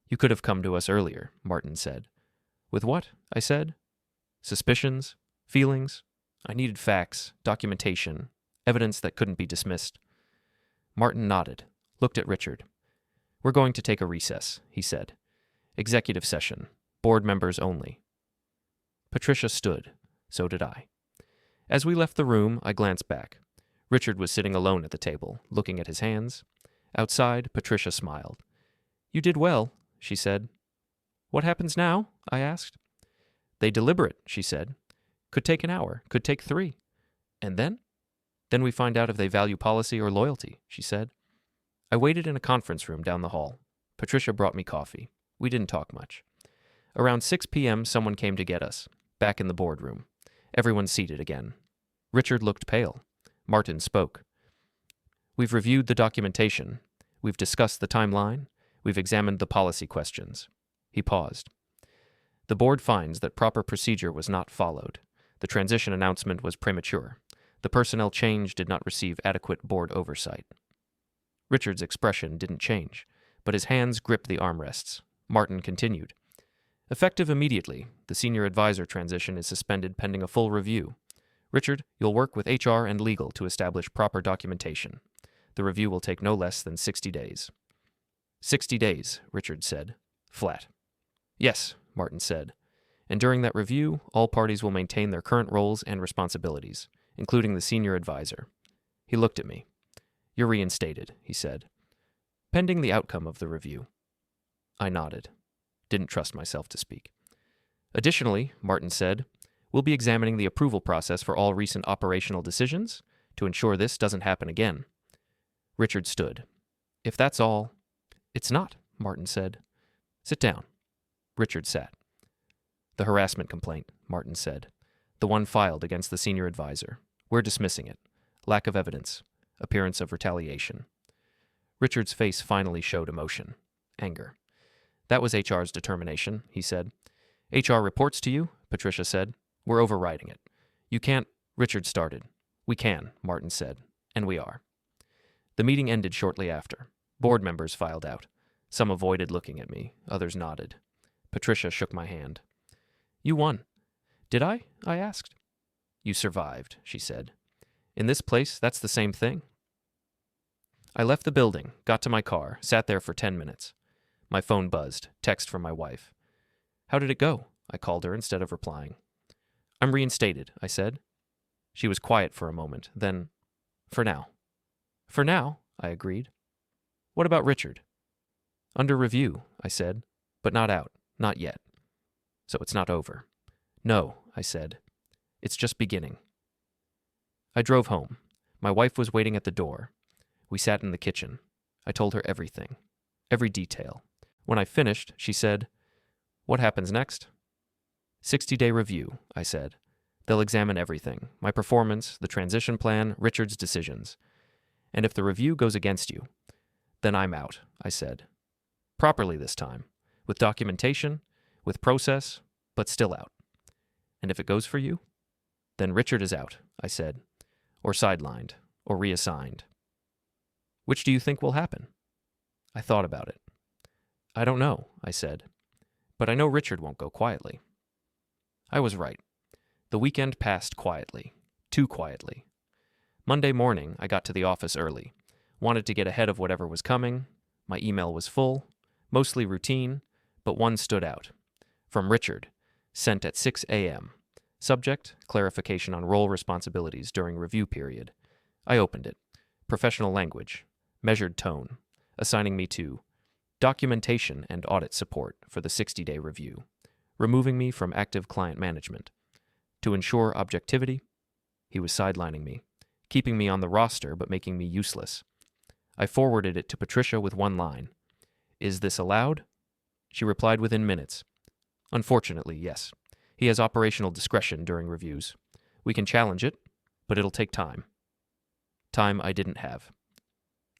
You could have come to us earlier, Martin said. With what? I said. Suspicions? Feelings? I needed facts, documentation, evidence that couldn't be dismissed. Martin nodded, looked at Richard. We're going to take a recess, he said. Executive session. Board members only. Patricia stood. So did I. As we left the room, I glanced back. Richard was sitting alone at the table, looking at his hands. Outside, Patricia smiled. You did well, she said. What happens now? I asked. They deliberate, she said. Could take an hour, could take 3. And then? Then we find out if they value policy or loyalty, she said. I waited in a conference room down the hall. Patricia brought me coffee. We didn't talk much. Around 6 p.m., someone came to get us, back in the boardroom. Everyone seated again. Richard looked pale. Martin spoke. We've reviewed the documentation. We've discussed the timeline. We've examined the policy questions. He paused. The board finds that proper procedure was not followed. The transition announcement was premature. The personnel change did not receive adequate board oversight. Richard's expression didn't change, but his hands gripped the armrests. Martin continued. Effective immediately, the senior advisor transition is suspended pending a full review. Richard, you'll work with HR and legal to establish proper documentation. The review will take no less than 60 days. 60 days, Richard said, flat. Yes, Martin said. And during that review, all parties will maintain their current roles and responsibilities, including the senior advisor. He looked at me. You're reinstated, he said. Pending the outcome of the review. I nodded. Didn't trust myself to speak. Additionally, Martin said, we'll be examining the approval process for all recent operational decisions to ensure this doesn't happen again. Richard stood. If that's all... It's not, Martin said. Sit down. Richard sat. The harassment complaint, Martin said. The one filed against the senior advisor. We're dismissing it. Lack of evidence. Appearance of retaliation. Richard's face finally showed emotion. Anger. That was HR's determination, he said. HR reports to you, Patricia said. We're overriding it. You can't... Richard started. We can, Martin said. And we are. The meeting ended shortly after. Board members filed out. Some avoided looking at me. Others nodded. Patricia shook my hand. You won. Did I? I asked. You survived, she said. In this place, that's the same thing. I left the building, got to my car, sat there for 10 minutes. My phone buzzed, text from my wife. How did it go? I called her instead of replying. I'm reinstated, I said. She was quiet for a moment, then, for now. For now, I agreed. What about Richard? Under review, I said, but not out, not yet. So it's not over. No, I said. It's just beginning. I drove home. My wife was waiting at the door. We sat in the kitchen. I told her everything, every detail. When I finished, she said, What happens next? 60-day review, I said. They'll examine everything, my performance, the transition plan, Richard's decisions. And if the review goes against you, then I'm out, I said. Properly this time, with documentation, with process, but still out. And if it goes for you, then Richard is out, I said, or sidelined, or reassigned. Which do you think will happen? I thought about it. I don't know, I said, but I know Richard won't go quietly. I was right. The weekend passed quietly, too quietly. Monday morning, I got to the office early. Wanted to get ahead of whatever was coming. My email was full, mostly routine, but one stood out. From Richard, sent at 6 a.m. Subject, clarification on role responsibilities during review period. I opened it. Professional language, measured tone, assigning me to documentation and audit support for the 60-day review, removing me from active client management. To ensure objectivity, he was sidelining me, keeping me on the roster but making me useless. I forwarded it to Patricia with one line. Is this allowed? She replied within minutes. Unfortunately, yes. He has operational discretion during reviews. We can challenge it, but it'll take time. Time I didn't have.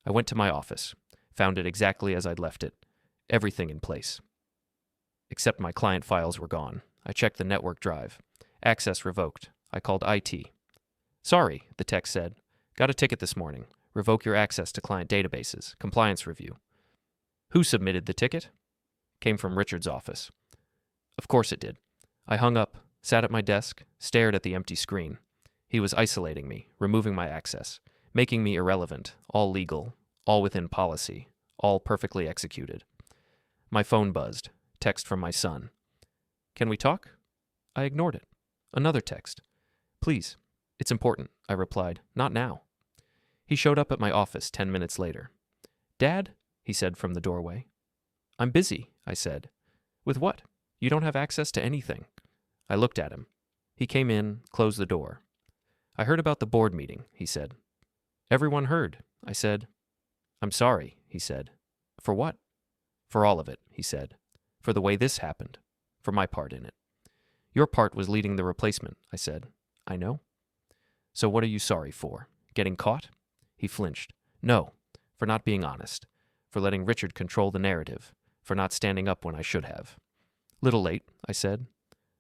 I went to my office, found it exactly as I'd left it, everything in place. Except my client files were gone. I checked the network drive. Access revoked. I called IT. Sorry, the text said. Got a ticket this morning. Revoke your access to client databases. Compliance review. Who submitted the ticket? Came from Richard's office. Of course it did. I hung up, sat at my desk, stared at the empty screen. He was isolating me, removing my access, making me irrelevant, all legal, all within policy, all perfectly executed. My phone buzzed. Text from my son. Can we talk? I ignored it. Another text. Please. It's important, I replied. Not now. He showed up at my office 10 minutes later. Dad, he said from the doorway. I'm busy, I said. With what? You don't have access to anything. I looked at him. He came in, closed the door. I heard about the board meeting, he said. Everyone heard, I said. I'm sorry, he said. For what? For all of it, he said. For the way this happened. For my part in it. Your part was leading the replacement, I said. I know. So what are you sorry for? Getting caught? He flinched. No, for not being honest. for letting Richard control the narrative, for not standing up when I should have. Little late, I said.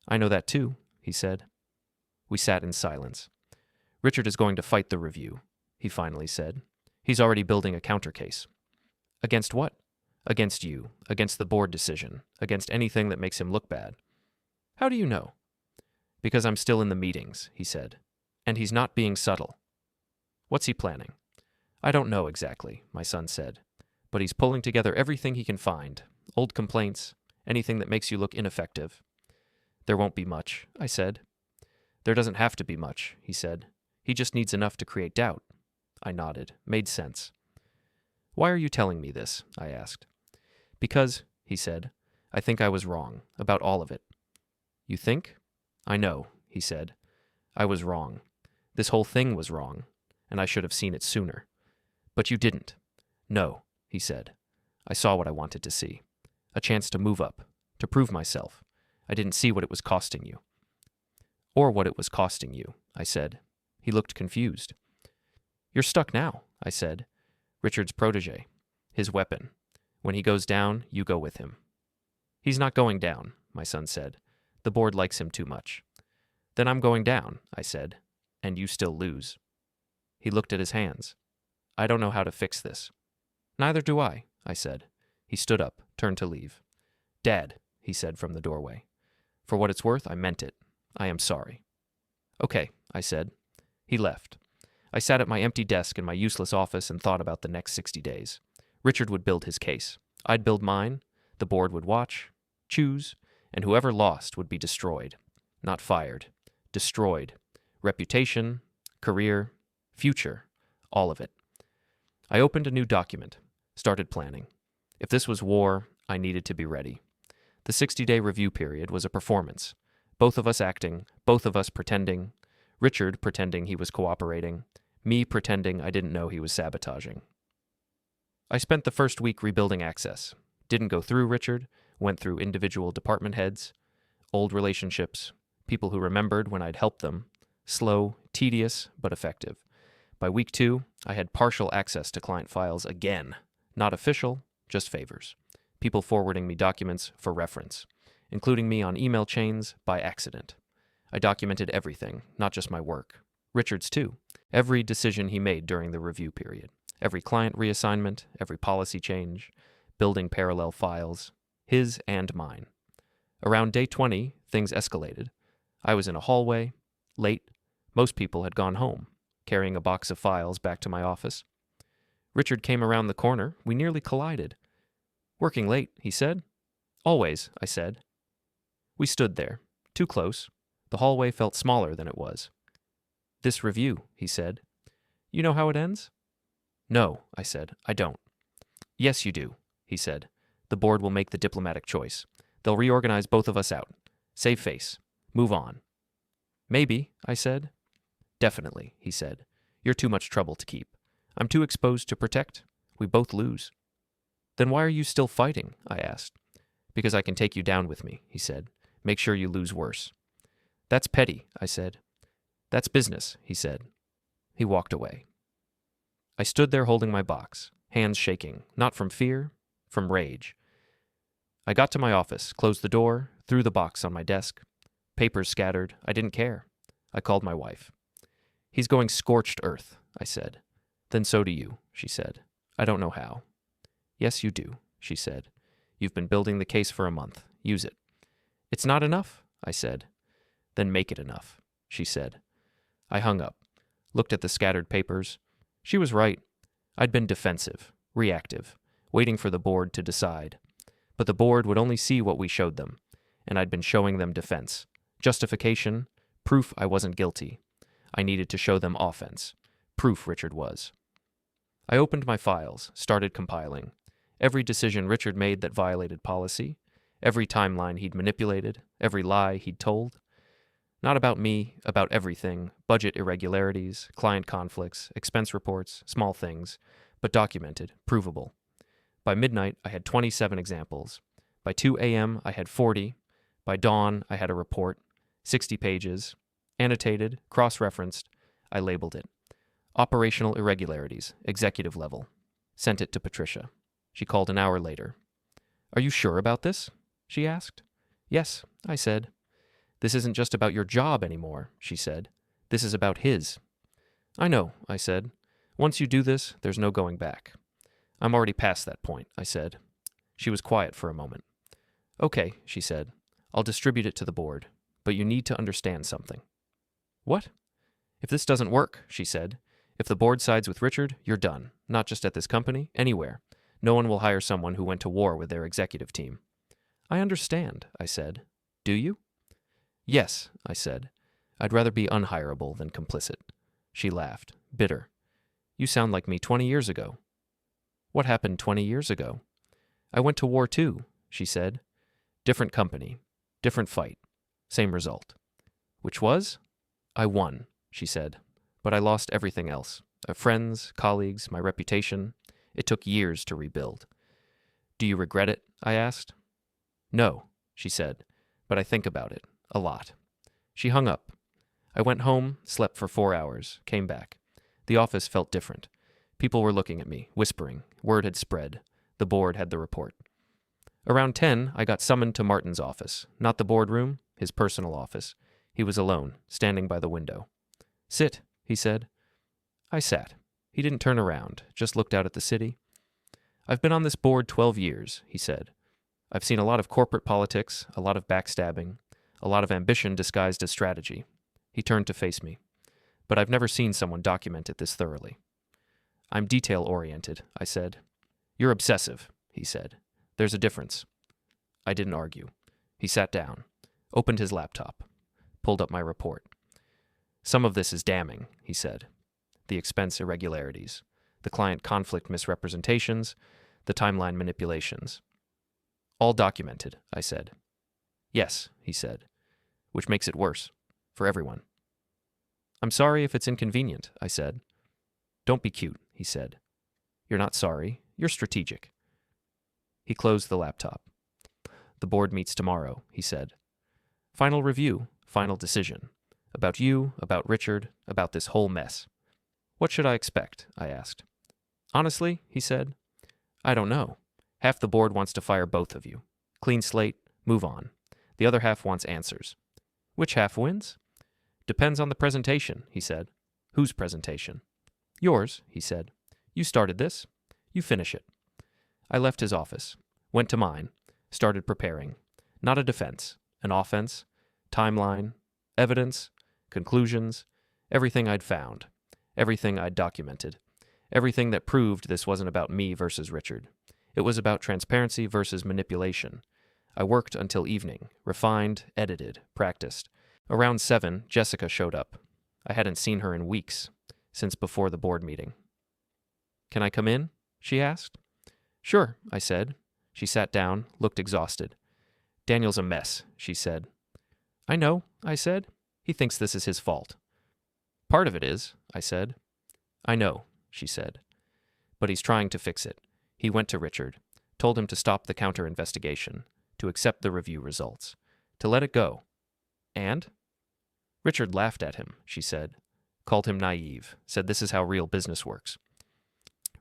I know that too, he said. We sat in silence. Richard is going to fight the review, he finally said. He's already building a counter case. Against what? Against you, against the board decision, against anything that makes him look bad. How do you know? Because I'm still in the meetings, he said. And he's not being subtle. What's he planning? I don't know exactly, my son said. But he's pulling together everything he can find. Old complaints, anything that makes you look ineffective. There won't be much, I said. There doesn't have to be much, he said. He just needs enough to create doubt. I nodded. Made sense. Why are you telling me this? I asked. Because, he said, I think I was wrong about all of it. You think? I know, he said. I was wrong. This whole thing was wrong, and I should have seen it sooner. But you didn't. No, he said. I saw what I wanted to see. A chance to move up, to prove myself. I didn't see what it was costing you. Or what it was costing you, I said. He looked confused. You're stuck now, I said. Richard's protege. His weapon. When he goes down, you go with him. He's not going down, my son said. The board likes him too much. Then I'm going down, I said, and you still lose. He looked at his hands. I don't know how to fix this. Neither do I said. He stood up, turned to leave. Dad, he said from the doorway. For what it's worth, I meant it. I am sorry. Okay, I said. He left. I sat at my empty desk in my useless office and thought about the next 60 days. Richard would build his case. I'd build mine. The board would watch, choose, and whoever lost would be destroyed. Not fired. Destroyed. Reputation, career, future, all of it. I opened a new document, started planning. If this was war, I needed to be ready. The 60-day review period was a performance. Both of us acting, both of us pretending. Richard pretending he was cooperating, me pretending I didn't know he was sabotaging. I spent the first week rebuilding Access. Didn't go through Richard, went through individual department heads, old relationships, people who remembered when I'd helped them. Slow, tedious, but effective. By week 2, I had partial access to client files again. Not official, just favors. People forwarding me documents for reference, including me on email chains by accident. I documented everything, not just my work. Richard's too. Every decision he made during the review period. Every client reassignment, every policy change, building parallel files, his and mine. Around day 20, things escalated. I was in a hallway, late. Most people had gone home, carrying a box of files back to my office. Richard came around the corner. We nearly collided. Working late, he said. Always, I said. We stood there, too close. The hallway felt smaller than it was. This review, he said. You know how it ends? No, I said. I don't. Yes, you do, he said. The board will make the diplomatic choice. They'll reorganize both of us out. Save face. Move on. Maybe, I said. Definitely, he said. You're too much trouble to keep. I'm too exposed to protect. We both lose. Then why are you still fighting? I asked. Because I can take you down with me, he said. Make sure you lose worse. That's petty, I said. That's business, he said. He walked away. I stood there holding my box, hands shaking, not from fear, from rage. I got to my office, closed the door, threw the box on my desk. Papers scattered. I didn't care. I called my wife. He's going scorched earth, I said. Then so do you, she said. I don't know how. Yes, you do, she said. You've been building the case for a month. Use it. It's not enough, I said. Then make it enough, she said. I hung up, looked at the scattered papers. She was right. I'd been defensive, reactive, waiting for the board to decide. But the board would only see what we showed them, and I'd been showing them defense, justification, proof I wasn't guilty. I needed to show them offense, proof Richard was. I opened my files, started compiling. Every decision Richard made that violated policy, every timeline he'd manipulated, every lie he'd told. Not about me, about everything, budget irregularities, client conflicts, expense reports, small things, but documented, provable. By midnight, I had 27 examples. By 2 a.m., I had 40. By dawn, I had a report, 60 pages, annotated, cross-referenced. I labeled it. Operational irregularities, executive level. Sent it to Patricia. She called an hour later. "Are you sure about this?" she asked. "Yes," I said. "This isn't just about your job anymore," she said. "This is about his." "I know," I said. "Once you do this, there's no going back." "I'm already past that point," I said. She was quiet for a moment. "Okay," she said. "I'll distribute it to the board, but you need to understand something." "What?" "If this doesn't work," she said, "if the board sides with Richard, you're done. Not just at this company, anywhere. No one will hire someone who went to war with their executive team." "I understand," I said. "Do you?" "Yes," I said. "I'd rather be unhireable than complicit." She laughed, bitter. "You sound like me 20 years ago." "What happened 20 years ago?" "I went to war too," she said. "Different company, different fight, same result." "Which was?" "I won," she said. "But I lost everything else. Friends, colleagues, my reputation. It took years to rebuild." "Do you regret it?" I asked. "No," she said, "but I think about it. A lot." She hung up. I went home, slept for 4 hours, came back. The office felt different. People were looking at me, whispering. Word had spread. The board had the report. Around 10, I got summoned to Martin's office. Not the boardroom, his personal office. He was alone, standing by the window. "Sit," he said. I sat. He didn't turn around, just looked out at the city. "I've been on this board 12 years, he said. "I've seen a lot of corporate politics, a lot of backstabbing, a lot of ambition disguised as strategy." He turned to face me. "But I've never seen someone document it this thoroughly." "I'm detail-oriented," I said. "You're obsessive," he said. "There's a difference." I didn't argue. He sat down, opened his laptop, pulled up my report. "Some of this is damning," he said. "The expense irregularities, the client conflict misrepresentations, the timeline manipulations. All documented," I said. "Yes," he said, "which makes it worse. For everyone." "I'm sorry if it's inconvenient," I said. "Don't be cute," he said. "You're not sorry. You're strategic." He closed the laptop. "The board meets tomorrow," he said. "Final review, final decision. About you, about Richard, about this whole mess." "What should I expect?" I asked. "Honestly," he said, "I don't know. Half the board wants to fire both of you. Clean slate, move on. The other half wants answers. Which half wins?" "Depends on the presentation," he said. "Whose presentation?" "Yours," he said. "You started this. You finish it." I left his office, went to mine, started preparing. Not a defense, an offense, timeline, evidence, conclusions, everything I'd found, everything I'd documented, everything that proved this wasn't about me versus Richard. It was about transparency versus manipulation. I worked until evening, refined, edited, practiced. Around 7, Jessica showed up. I hadn't seen her in weeks, since before the board meeting. "Can I come in?" she asked. "Sure," I said. She sat down, looked exhausted. "Daniel's a mess," she said. "I know," I said. "He thinks this is his fault." "Part of it is," I said. "I know," she said. "But he's trying to fix it. He went to Richard, told him to stop the counter-investigation, to accept the review results, to let it go. And?" "Richard laughed at him," she said. "Called him naive, said this is how real business works."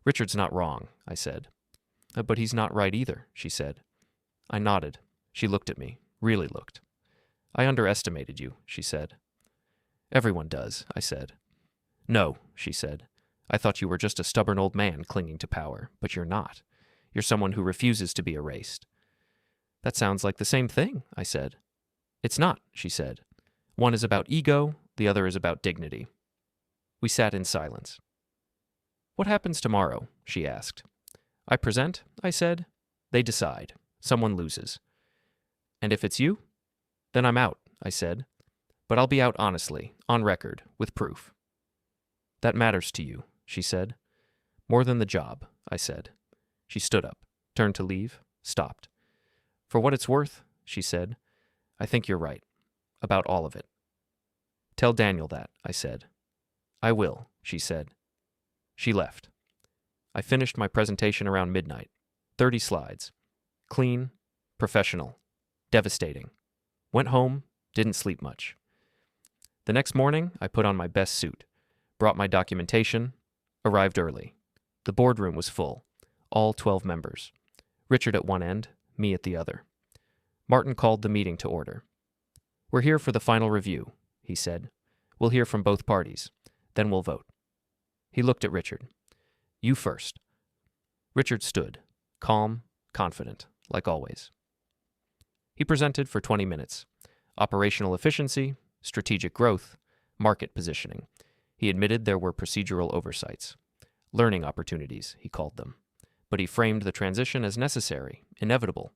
"Richard's not wrong," I said. "But he's not right either," she said. I nodded. She looked at me, really looked. "I underestimated you," she said. "Everyone does," I said. "No," she said. "I thought you were just a stubborn old man clinging to power, but you're not. You're someone who refuses to be erased." "That sounds like the same thing," I said. "It's not," she said. "One is about ego, the other is about dignity." We sat in silence. "What happens tomorrow?" she asked. "I present," I said. "They decide. Someone loses." "And if it's you?" "Then I'm out," I said. "But I'll be out honestly, on record, with proof." "That matters to you," she said. "More than the job," I said. She stood up, turned to leave, stopped. "For what it's worth," she said, "I think you're right. About all of it." "Tell Daniel that," I said. "I will," she said. She left. I finished my presentation around midnight. 30 slides. Clean, professional, devastating. Went home, didn't sleep much. The next morning, I put on my best suit, brought my documentation, arrived early. The boardroom was full. all 12 members. Richard at one end, me at the other. Martin called the meeting to order. "We're here for the final review," he said. "We'll hear from both parties. Then we'll vote." He looked at Richard. "You first." Richard stood, calm, confident, like always. He presented for 20 minutes. Operational efficiency, strategic growth, market positioning. He admitted there were procedural oversights. Learning opportunities, he called them. But he framed the transition as necessary, inevitable.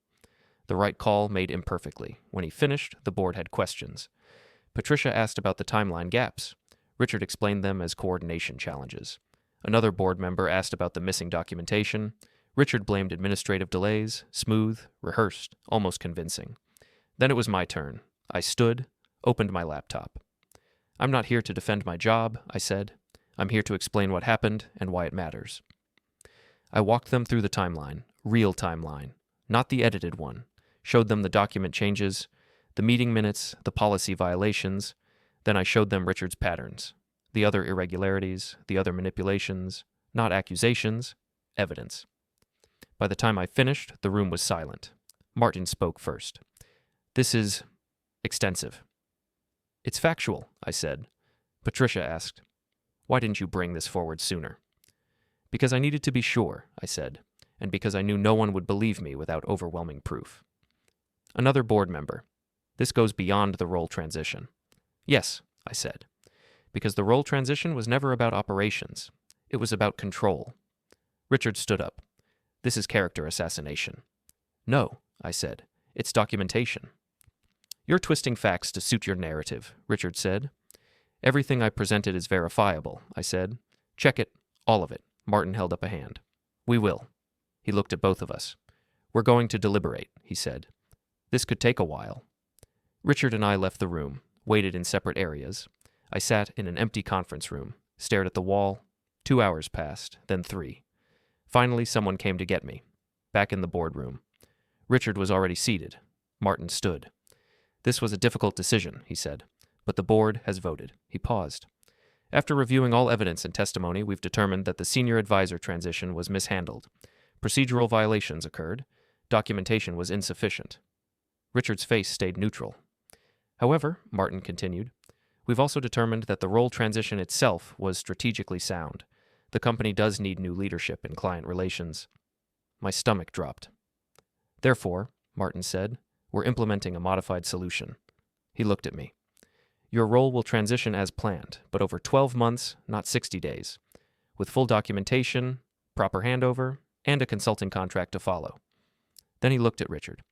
The right call made imperfectly. When he finished, the board had questions. Patricia asked about the timeline gaps. Richard explained them as coordination challenges. Another board member asked about the missing documentation. Richard blamed administrative delays, smooth, rehearsed, almost convincing. Then it was my turn. I stood, opened my laptop. "I'm not here to defend my job," I said. "I'm here to explain what happened and why it matters." I walked them through the timeline, real timeline, not the edited one, showed them the document changes, the meeting minutes, the policy violations. Then I showed them Richard's patterns, the other irregularities, the other manipulations, not accusations, evidence. By the time I finished, the room was silent. Martin spoke first. "This is extensive." "It's factual," I said. Patricia asked, "Why didn't you bring this forward sooner?" "Because I needed to be sure," I said, "and because I knew no one would believe me without overwhelming proof." Another board member. "This goes beyond the role transition." "Yes," I said, "because the role transition was never about operations. It was about control." Richard stood up. "This is character assassination." "No," I said, "it's documentation." "You're twisting facts to suit your narrative," Richard said. "Everything I presented is verifiable," I said. "Check it, all of it." Martin held up a hand. "We will." He looked at both of us. "We're going to deliberate," he said. "This could take a while." Richard and I left the room, waited in separate areas. I sat in an empty conference room, stared at the wall. 2 hours passed, then 3. Finally, someone came to get me. Back in the boardroom. Richard was already seated. Martin stood. "This was a difficult decision," he said, "but the board has voted." He paused. "After reviewing all evidence and testimony, we've determined that the senior advisor transition was mishandled. Procedural violations occurred. Documentation was insufficient." Richard's face stayed neutral. "However," Martin continued, "we've also determined that the role transition itself was strategically sound. The company does need new leadership in client relations." My stomach dropped. "Therefore," Martin said, "we're implementing a modified solution." He looked at me. "Your role will transition as planned, but over 12 months, not 60 days, with full documentation, proper handover, and a consulting contract to follow." Then he looked at Richard.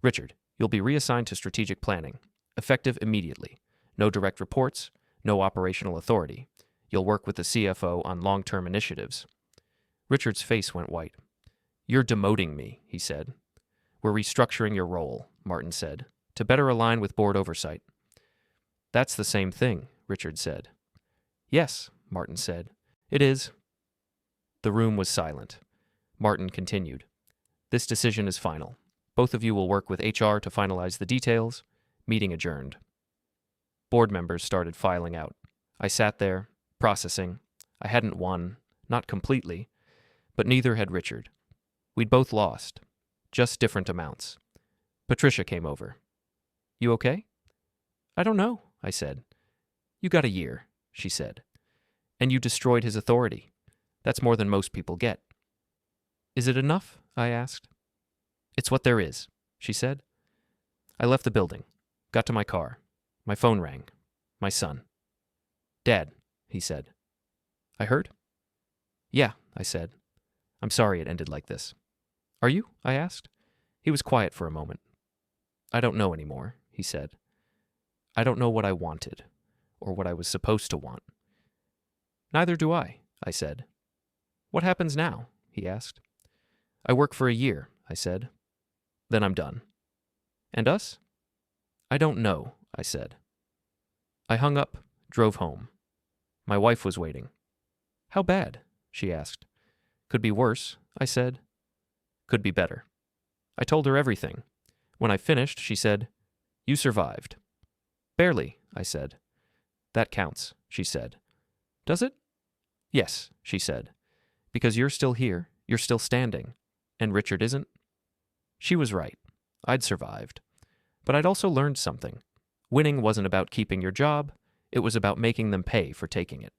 "Richard, you'll be reassigned to strategic planning, effective immediately. No direct reports, no operational authority. You'll work with the CFO on long-term initiatives." Richard's face went white. "You're demoting me," he said. "We're restructuring your role," Martin said, "to better align with board oversight." "That's the same thing," Richard said. "Yes," Martin said, "it is." The room was silent. Martin continued. "This decision is final. Both of you will work with HR to finalize the details. Meeting adjourned." Board members started filing out. I sat there, processing. I hadn't won, not completely, but neither had Richard. We'd both lost, just different amounts. Patricia came over. "You okay?" "I don't know," I said. "You got a year," she said. "And you destroyed his authority. That's more than most people get." "Is it enough?" I asked. "It's what there is," she said. I left the building, got to my car. My phone rang. My son. "Dad," he said. "I heard?" "Yeah," I said. "I'm sorry it ended like this." "Are you?" I asked. He was quiet for a moment. "I don't know anymore," he said. "I don't know what I wanted, or what I was supposed to want." "Neither do I," said. "What happens now?" he asked. "I work for a year," I said. "Then I'm done." "And us?" "I don't know," I said. I hung up, drove home. My wife was waiting. "How bad?" she asked. "Could be worse," I said. "Could be better." I told her everything. When I finished, she said, "You survived." "Barely," I said. "That counts," she said. "Does it?" "Yes," she said. "Because you're still here, You're still standing. And Richard isn't? She was right. I'd survived. But I'd also learned something. Winning wasn't about keeping your job, it was about making them pay for taking it.